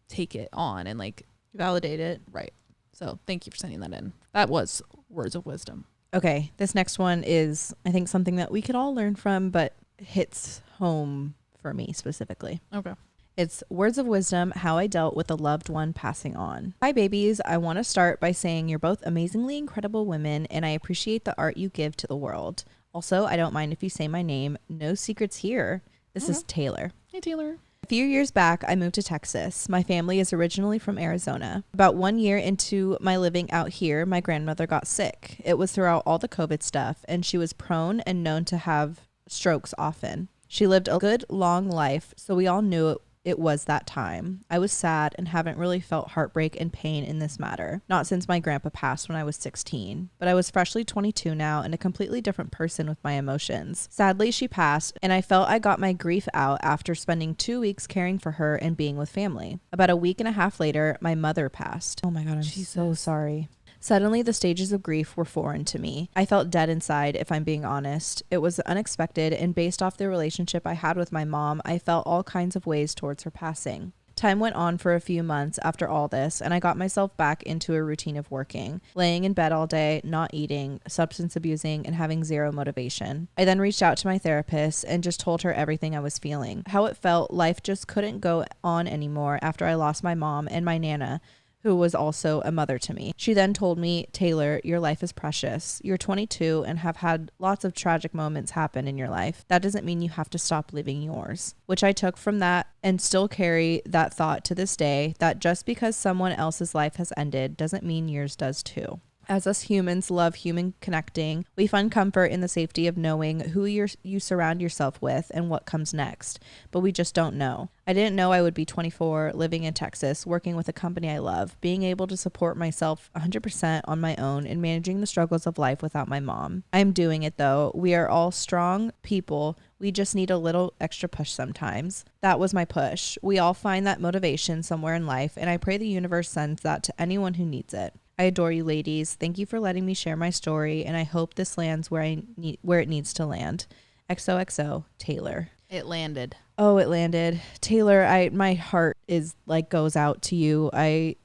take it on and like validate it. Right. So thank you for sending that in. That was words of wisdom. Okay. This next one is, I think, something that we could all learn from, but hits home for me specifically. Okay. It's words of wisdom, how I dealt with a loved one passing on. Hi, babies. I want to start by saying you're both amazingly incredible women, and I appreciate the art you give to the world. Also, I don't mind if you say my name. No secrets here. This is Taylor. Hey, Taylor. A few years back, I moved to Texas. My family is originally from Arizona. About 1 year into my living out here, my grandmother got sick. It was throughout all the COVID stuff, and she was prone and known to have strokes often. She lived a good, long life, so we all knew it was that time. I was sad and haven't really felt heartbreak and pain in this matter. Not since my grandpa passed when I was 16. But I was freshly 22 now and a completely different person with my emotions. Sadly, she passed, and I felt I got my grief out after spending 2 weeks caring for her and being with family. About a week and a half later, my mother passed. Oh my God, I'm so sorry. Suddenly, the stages of grief were foreign to me. I felt dead inside, if I'm being honest. It was unexpected, and based off the relationship I had with my mom, I felt all kinds of ways towards her passing. Time went on for a few months after all this, and I got myself back into a routine of working, laying in bed all day, not eating, substance abusing, and having zero motivation. I then reached out to my therapist and just told her everything I was feeling, how it felt life just couldn't go on anymore after I lost my mom and my Nana, who was also a mother to me. She then told me, Taylor, your life is precious. You're 22 and have had lots of tragic moments happen in your life. That doesn't mean you have to stop living yours. Which I took from that and still carry that thought to this day, that just because someone else's life has ended doesn't mean yours does too. As us humans love human connecting, we find comfort in the safety of knowing who you surround yourself with and what comes next, but we just don't know. I didn't know I would be 24, living in Texas, working with a company I love, being able to support myself 100% on my own and managing the struggles of life without my mom. I'm doing it though. We are all strong people. We just need a little extra push sometimes. That was my push. We all find that motivation somewhere in life, and I pray the universe sends that to anyone who needs it. I adore you ladies. Thank you for letting me share my story, and I hope this lands where it needs to land. XOXO, Taylor. It landed. Oh, it landed. Taylor, my heart is like goes out to you. I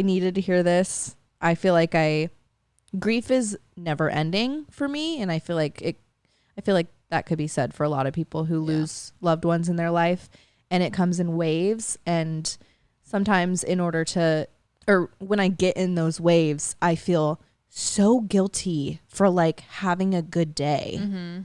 needed to hear this. I feel like grief is never ending for me, and I feel like that could be said for a lot of people who lose loved ones in their life, and it comes in waves, and sometimes when I get in those waves, I feel so guilty for like having a good day. Mm-hmm.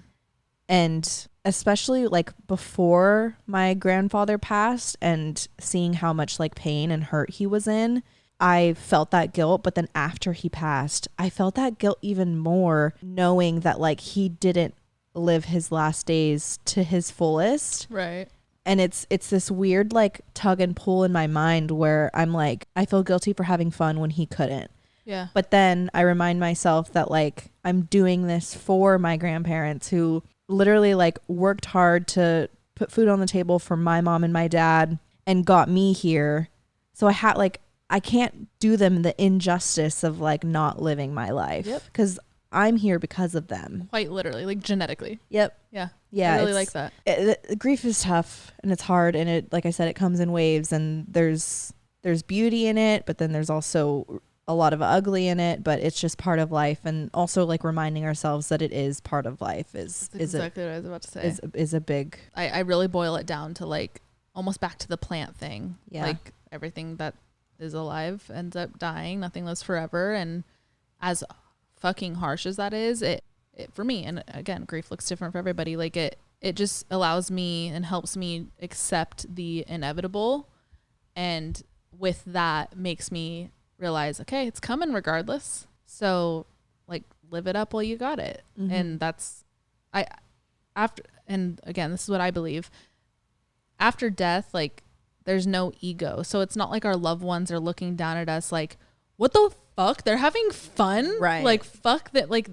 And especially like before my grandfather passed and seeing how much like pain and hurt he was in, I felt that guilt. But then after he passed, I felt that guilt even more, knowing that like he didn't live his last days to his fullest. Right. And it's this weird like tug and pull in my mind where I'm like, I feel guilty for having fun when he couldn't. Yeah. But then I remind myself that like I'm doing this for my grandparents who literally like worked hard to put food on the table for my mom and my dad and got me here. So I can't do them the injustice of like not living my life. Yep. Because I'm here because of them. Quite literally, like genetically. Yep. Yeah. Yeah. I really like that. Grief is tough and it's hard, and it, like I said, it comes in waves, and there's beauty in it, but then there's also a lot of ugly in it, but it's just part of life. And also like reminding ourselves that it is part of life is exactly what I was about to say. Is a big, I really boil it down to like almost back to the plant thing. Yeah. Like everything that is alive ends up dying. Nothing lives forever. And as fucking harsh as that is, it for me, and again, grief looks different for everybody, like it just allows me and helps me accept the inevitable, and with that makes me realize, okay, it's coming regardless, so like live it up while you got it. Mm-hmm. And that's and again, this is what I believe, after death, like there's no ego, so it's not like our loved ones are looking down at us like, what the fuck, they're having fun, right? Like fuck that, like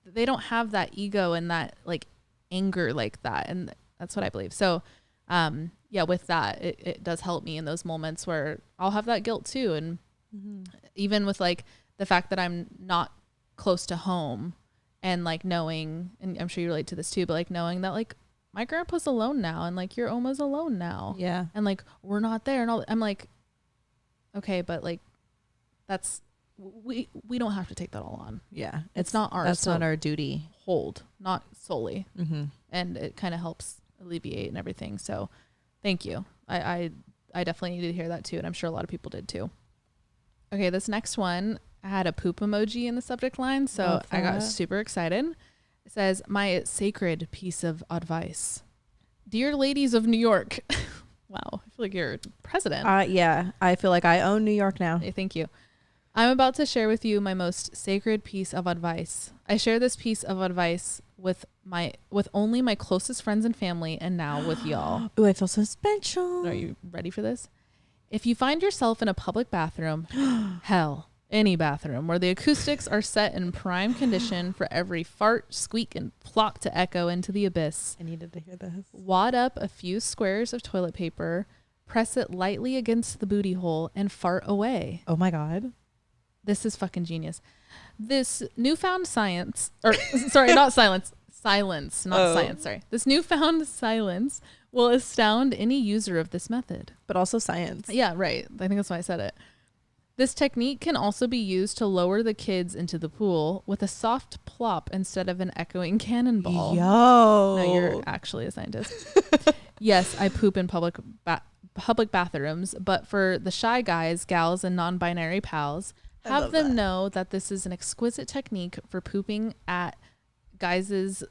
they don't have that ego and that like anger like that, and that's what I believe. So yeah, with that, it does help me in those moments where I'll have that guilt too. And mm-hmm. even with like the fact that I'm not close to home, and like knowing, and I'm sure you relate to this too, but like knowing that like my grandpa's alone now, and like your Oma's alone now, yeah, and like we're not there, and all, I'm like, okay, but like that's, we don't have to take that all on. Yeah, it's not ours. That's not our duty. Hold, not solely. Mm-hmm. And it kind of helps alleviate and everything. So thank you. I definitely needed to hear that too, and I'm sure a lot of people did too. Okay, this next one had a poop emoji in the subject line, so I got super excited. It says, my sacred piece of advice. Dear ladies of New York. Wow, I feel like you're president. Yeah, I feel like I own New York now. Hey, thank you. I'm about to share with you my most sacred piece of advice. I share this piece of advice with only my closest friends and family, and now with y'all. Ooh, I feel so special. Are you ready for this? If you find yourself in a public bathroom, hell, any bathroom, where the acoustics are set in prime condition for every fart, squeak, and plop to echo into the abyss. I needed to hear this. Wad up a few squares of toilet paper, press it lightly against the booty hole, and fart away. Oh my God. This is fucking genius. This newfound science, or sorry, not silence, science, sorry. This newfound silence will astound any user of this method. But also science. Yeah, right. I think that's why I said it. This technique can also be used to lower the kids into the pool with a soft plop instead of an echoing cannonball. Yo. No, you're actually a scientist. Yes, I poop in public bathrooms, but for the shy guys, gals, and non-binary pals, have them know that this is an exquisite technique for pooping at guys'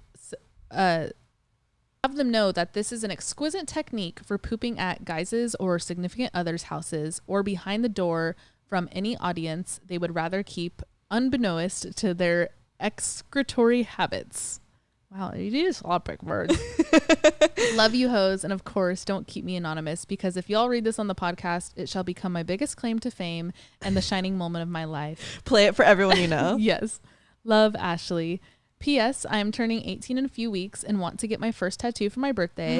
or significant others' houses, or behind the door from any audience they would rather keep unbeknownst to their excretory habits. Wow, you use a lot of big words. Love you, hoes. And of course, don't keep me anonymous, because if y'all read this on the podcast, it shall become my biggest claim to fame and the shining moment of my life. Play it for everyone you know. Yes. Love, Ashley. P.S. I am turning 18 in a few weeks and want to get my first tattoo for my birthday.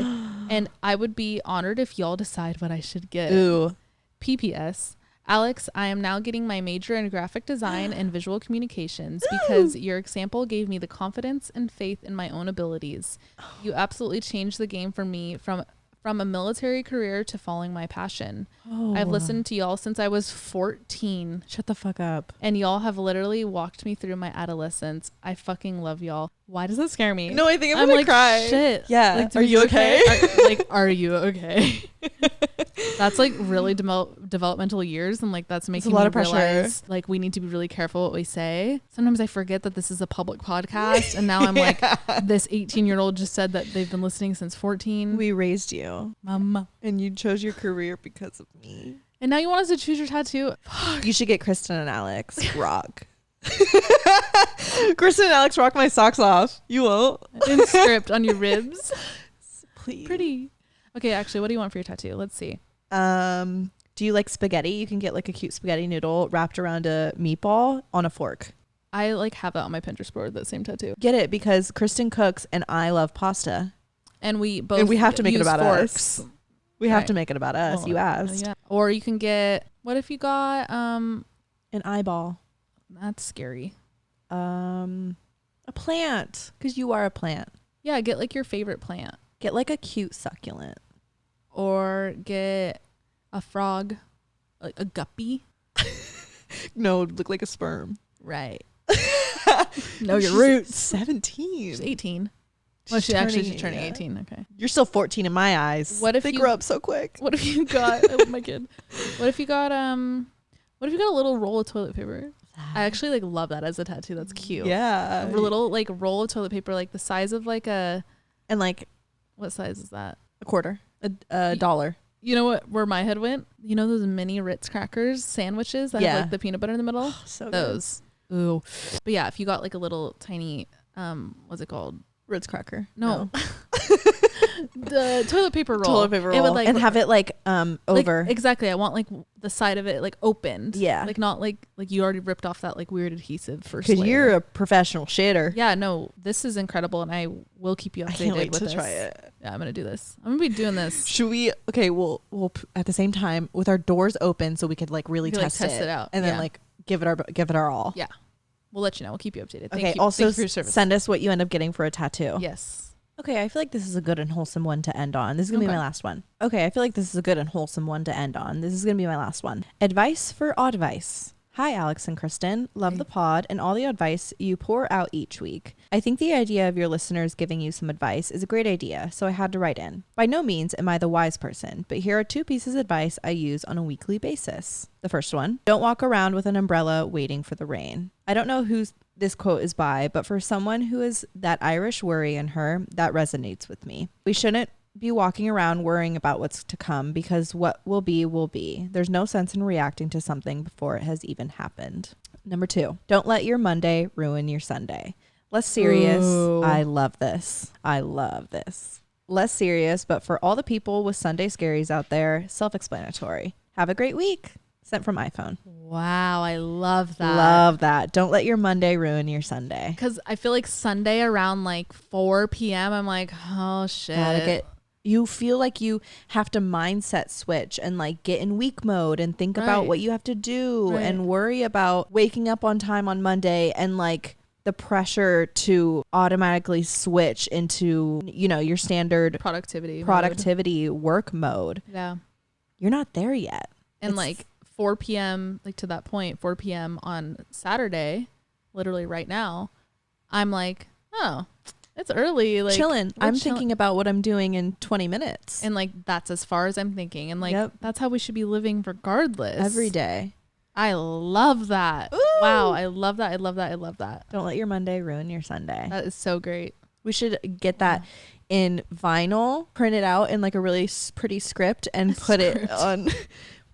And I would be honored if y'all decide what I should get. Ooh. P.P.S. Alex, I am now getting my major in graphic design and visual communications because your example gave me the confidence and faith in my own abilities. You absolutely changed the game for me from a military career to following my passion. I've listened to y'all since I was 14. Shut the fuck up. And y'all have literally walked me through my adolescence. I fucking love y'all. Why does that scare me? No, I think I'm gonna like, cry. Shit. Yeah. Like, are you okay? Are you okay? That's like really developmental years, and like that's making a lot me of pressure. realize like we need to be really careful what we say. Sometimes I forget that this is a public podcast, and now I'm like, this 18-year-old just said that they've been listening since 14. We raised you, Mama, and you chose your career because of me. and now you want us to choose your tattoo. You should get Kristen and Alex rock. Kristen and Alex rock my socks off. You won't. In script on your ribs. Please. Pretty. Okay, actually, what do you want for your tattoo? Let's see. Do you like spaghetti? You can get like a cute spaghetti noodle wrapped around a meatball on a fork. I like have that on my Pinterest board, that same tattoo. Get it, because Kristen cooks and I love pasta. And we both And we have to make it use about forks. us. We have Right. to make it about us. Well, You asked. yeah. Or you can get, what if you got An eyeball. that's scary. A plant, because you are a plant. Yeah, get like your favorite plant. Get like a cute succulent. Or get a frog, like a guppy. No, look like a sperm. Right. No, your roots. 17. She's 18. Well, she's turning 18. Okay. You're still 14 in my eyes. What if they you- grow up so quick? What if you got, I love my kid. What if you got a little roll of toilet paper? I actually like love that as a tattoo. That's cute. Yeah. A little like roll of toilet paper, like the size of like a, And like what size is that? a quarter, a dollar. You know what? Where my head went? You know those mini Ritz crackers sandwiches that Yeah. have like the peanut butter in the middle? So good. Those. Ooh. But yeah, if you got like a little tiny, what's it called? Ritz cracker. No. The toilet paper roll. Toilet paper roll. It would like and have it like like, over. exactly. I want like the side of it like opened. Yeah. Like not like you already ripped off that like weird adhesive first Because layer. you're a professional shitter. Yeah, no, this is incredible, and I will keep you updated I can't wait with to this. try it. Yeah, I'm gonna do this. I'm gonna be doing this. Should we? Okay, we'll at the same time with our doors open so we could like really We could, like, test it out. and then Yeah. like give it our all. Yeah, we'll let you know. We'll keep you updated. Thank Okay. you. Also, Thank you for your service. send us what you end up getting for a tattoo. Yes. Okay, I feel like this is a good and wholesome one to end on. This is going to be Okay. my last one. Okay, I feel like this is a good and wholesome one to end on. This is going to be my last one. Advice for Oddvice. Hi, Alex and Kristen. Love Hey. the pod and all the advice you pour out each week. I think the idea of your listeners giving you some advice is a great idea, so I had to write in. By no means am I the wise person, but here are 2 pieces of advice I use on a weekly basis. The first one, don't walk around with an umbrella waiting for the rain. I don't know who's this quote is by, but for someone who is that Irish worry in her, that resonates with me. We shouldn't be walking around worrying about what's to come, because what will be will be. There's no sense in reacting to something before it has even happened. Number 2, don't let your Monday ruin your Sunday. Less serious. Ooh. I love this. Less serious, but for all the people with Sunday scaries out there, self-explanatory. Have a great week. Sent from iPhone. Wow, I love that. Love that. Don't let your Monday ruin your Sunday. Because I feel like Sunday around like 4 p.m. I'm like, oh shit. You feel like you have to mindset switch and like get in week mode and think about Right. what you have to do Right. and worry about waking up on time on Monday and like the pressure to automatically switch into, you know, your standard productivity work mode. Yeah. You're not there yet. And It's- like 4 p.m. like to that point, 4 p.m. on Saturday, literally right now, I'm like, oh, it's early. Like chilling. we're I'm chill- thinking about what I'm doing in 20 minutes. and like that's as far as I'm thinking. And like Yep. that's how we should be living regardless. Every day. I love that. Ooh. Wow, I love that. I love that. I love that. Don't let your Monday ruin your Sunday. That is so great. We should get that in vinyl, print it out in like a really pretty script and put it on,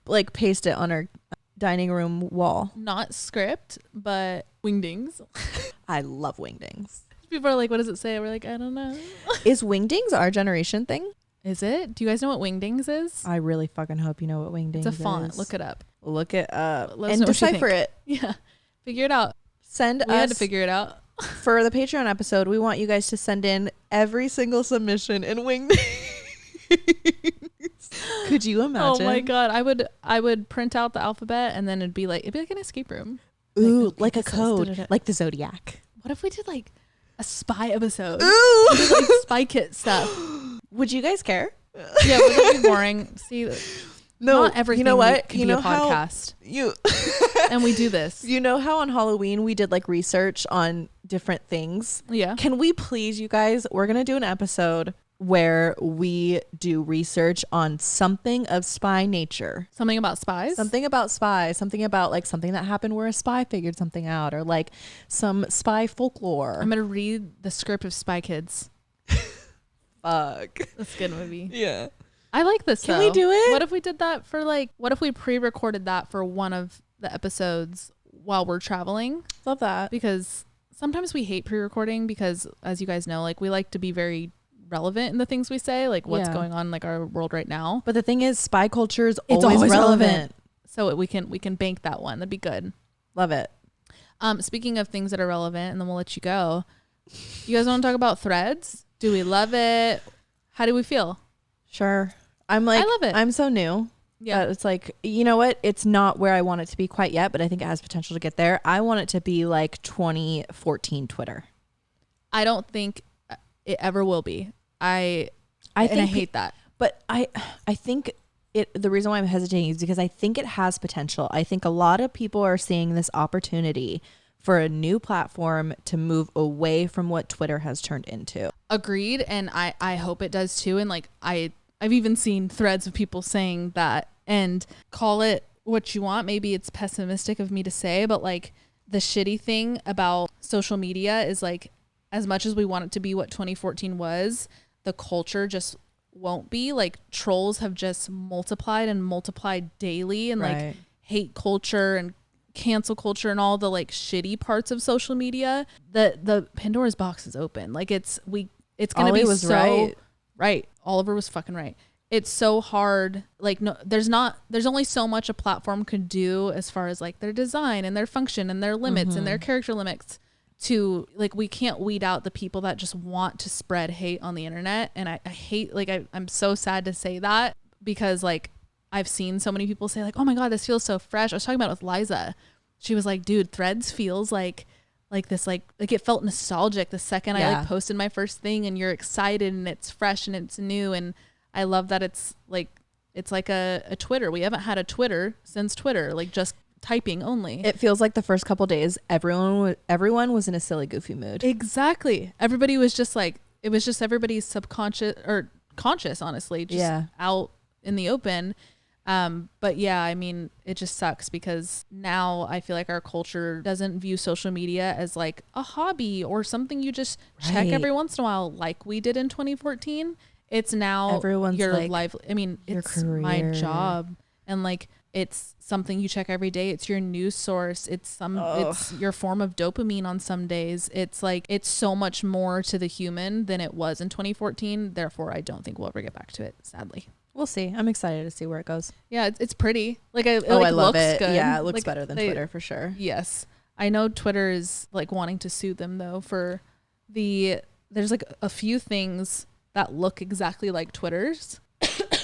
like paste it on our dining room wall. Not script, but wingdings. I love wingdings. People are like, what does it say? We're like, I don't know. Is wingdings our generation thing? Is it? Do you guys know what wingdings is? I really fucking hope you know what wingdings is. It's a font. Look it up. Look it up. Let us and know what you decipher think. it. Yeah. Figure it out. Send We us. had to figure it out. For the Patreon episode, we want you guys to send in every single submission in wingdings. Could you imagine? Oh my God. I would print out the alphabet and then it'd be like an escape room. Ooh, okay, like a this is code. Like the Zodiac. What if we did like a spy episode? Ooh. We did, like spy kit stuff. Would you guys care? Yeah, would that be boring? See, No, not everything you know what? can You be know a how podcast. you And we do this. You know how on Halloween we did like research on different things? Yeah. Can we please, you guys, we're going to do an episode where we do research on something of spy nature. Something about spies? Something about spies, something about like something that happened where a spy figured something out, or like some spy folklore. I'm going to read the script of Spy Kids. Fuck. That's a good movie. Yeah. I like this. Can we do it? What if we did that for like, what if we pre-recorded that for one of the episodes while we're traveling? Love that. Because sometimes we hate pre-recording because, as you guys know, like we like to be very relevant in the things we say, like what's going on in like our world right now. But the thing is, spy culture is It's always relevant. So we can bank that one. That'd be good. Love it. Speaking of things that are relevant, and then we'll let you go. You guys want to talk about Threads? Do we love it? How do we feel? Sure. I'm like, I love it. I'm so new. Yeah. It's like, you know what? It's not where I want it to be quite yet, but I think it has potential to get there. I want it to be like 2014 Twitter. I don't think it ever will be. I hate that. But I think the reason why I'm hesitating is because I think it has potential. I think a lot of people are seeing this opportunity for a new platform to move away from what Twitter has turned into. Agreed. And I hope it does too. And like I've even seen threads of people saying that, and call it what you want. Maybe it's pessimistic of me to say, but like the shitty thing about social media is like, as much as we want it to be what 2014 was, the culture just won't be. Like trolls have just multiplied and multiplied daily, and like hate culture and cancel culture and all the like shitty parts of social media. The Pandora's box is open. Like it's gonna Ollie be was so right. Oliver was fucking right. It's so hard. Like no, there's only so much a platform could do as far as like their design and their function and their limits and their character limits. To like, we can't weed out the people that just want to spread hate on the internet. And I hate, like, I'm so sad to say that, because like I've seen so many people say like, oh my God, this feels so fresh. I was talking about it with Liza. She was like, dude, Threads feels like this, like it felt nostalgic the second I like posted my first thing, and you're excited and it's fresh and it's new. And I love that it's like a Twitter. We haven't had a Twitter since Twitter, like just typing only. It feels like the first couple days everyone was in a silly goofy mood. Exactly. Everybody was just like, it was just everybody's subconscious or conscious, honestly, just out in the open. But yeah, I mean, it just sucks because now I feel like our culture doesn't view social media as like a hobby or something you just check every once in a while like we did in 2014. It's now everyone's your like, life. I mean, it's my job, and like it's something you check every day. It's your news source. It's your form of dopamine on some days. It's like, it's so much more to the human than it was in 2014. Therefore, I don't think we'll ever get back to it, sadly. We'll see. I'm excited to see where it goes. Yeah, it's pretty. Like I love looks it. good. Yeah, it looks like, better than Twitter for sure. Yes. I know Twitter is like wanting to sue them though for there's like a few things that look exactly like Twitter's.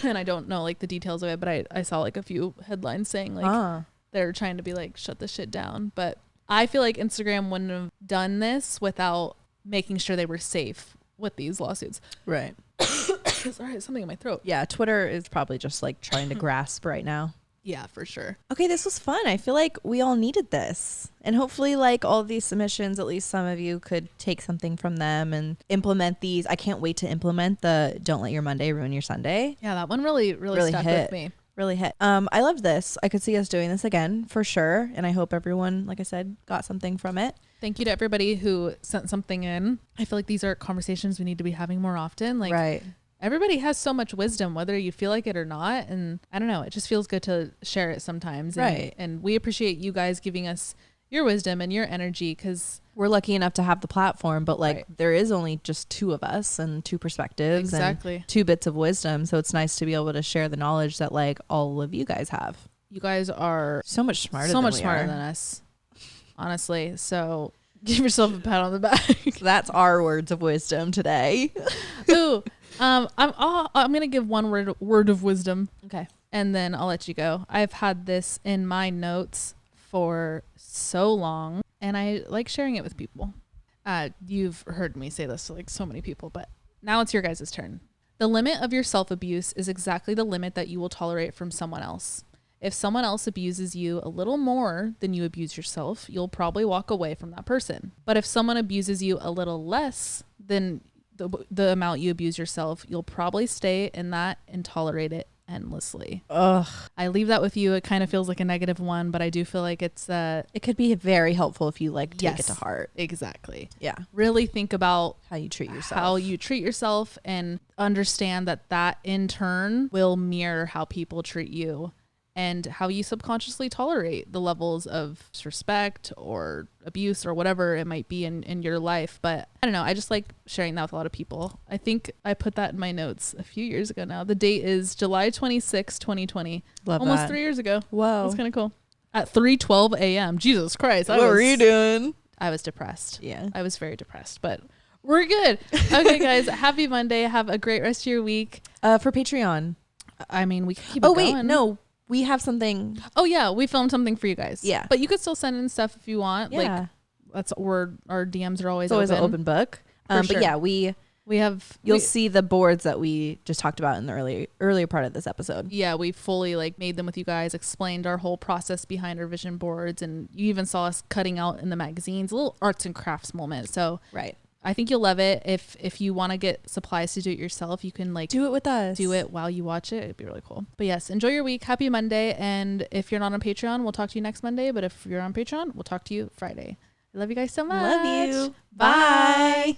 And I don't know like the details of it, but I saw like a few headlines saying like they're trying to be like, shut this shit down. But I feel like Instagram wouldn't have done this without making sure they were safe with these lawsuits. Right. Sorry, something in my throat. Yeah, Twitter is probably just like trying to grasp right now. Yeah, for sure. Okay, this was fun. I feel like we all needed this. And hopefully like all of these submissions, at least some of you could take something from them and implement these. I can't wait to implement the don't let your Monday ruin your Sunday. Yeah, that one really stuck with me. Really hit. I loved this. I could see us doing this again for sure. And I hope everyone, like I said, got something from it. Thank you to everybody who sent something in. I feel like these are conversations we need to be having more often. Like everybody has so much wisdom, whether you feel like it or not. And I don't know, it just feels good to share it sometimes. Right. And we appreciate you guys giving us your wisdom and your energy, because we're lucky enough to have the platform, but like Right. there is only just two of us and two perspectives Exactly. and two bits of wisdom. So it's nice to be able to share the knowledge that like all of you guys have. you guys are So much smarter so than much we smarter are. than us, honestly. So give yourself a pat on the back. That's our words of wisdom today. Ooh, I'm gonna give one word of wisdom, Okay. and then I'll let you go. I've had this in my notes for so long, and I like sharing it with people. You've heard me say this to like so many people, but now it's your guys' turn. The limit of your self-abuse is exactly the limit that you will tolerate from someone else. If someone else abuses you a little more than you abuse yourself, you'll probably walk away from that person. But if someone abuses you a little less than the amount you abuse yourself, you'll probably stay in that and tolerate it endlessly. Ugh. I leave that with you. It kind of feels like a negative one, but I do feel like it's It could be very helpful if you like take Yes. it to heart. exactly. Yeah. Really think about How you treat yourself. how you treat yourself, and understand that that in turn will mirror how people treat you, and how you subconsciously tolerate the levels of respect or abuse or whatever it might be in your life. But I don't know, I just like sharing that with a lot of people. I think I put that in my notes a few years ago now. The date is July 26, 2020. Love Almost that. 3 years ago. Whoa. That's kind of cool. At 3:12 a.m. Jesus Christ. What were you doing? I was depressed. Yeah. I was very depressed, but we're good. Okay, guys. Happy Monday. Have a great rest of your week. For Patreon. I mean, we can keep Oh, it wait. going. No. We have something. Oh, yeah. We filmed something for you guys. Yeah. But you could still send in stuff if you want. Yeah. Like, that's our DMs are always It's always open. an open book. For sure. But yeah, we You'll see the boards that we just talked about in the earlier part of this episode. Yeah, we fully like made them with you guys, explained our whole process behind our vision boards, and you even saw us cutting out in the magazines, a little arts and crafts moment. So Right. I think you'll love it. If you want to get supplies to do it yourself, you can like Do it with us. do it while you watch it. It'd be really cool. But yes, enjoy your week. Happy Monday. And if you're not on Patreon, we'll talk to you next Monday. But if you're on Patreon, we'll talk to you Friday. I love you guys so much. Love you. Bye.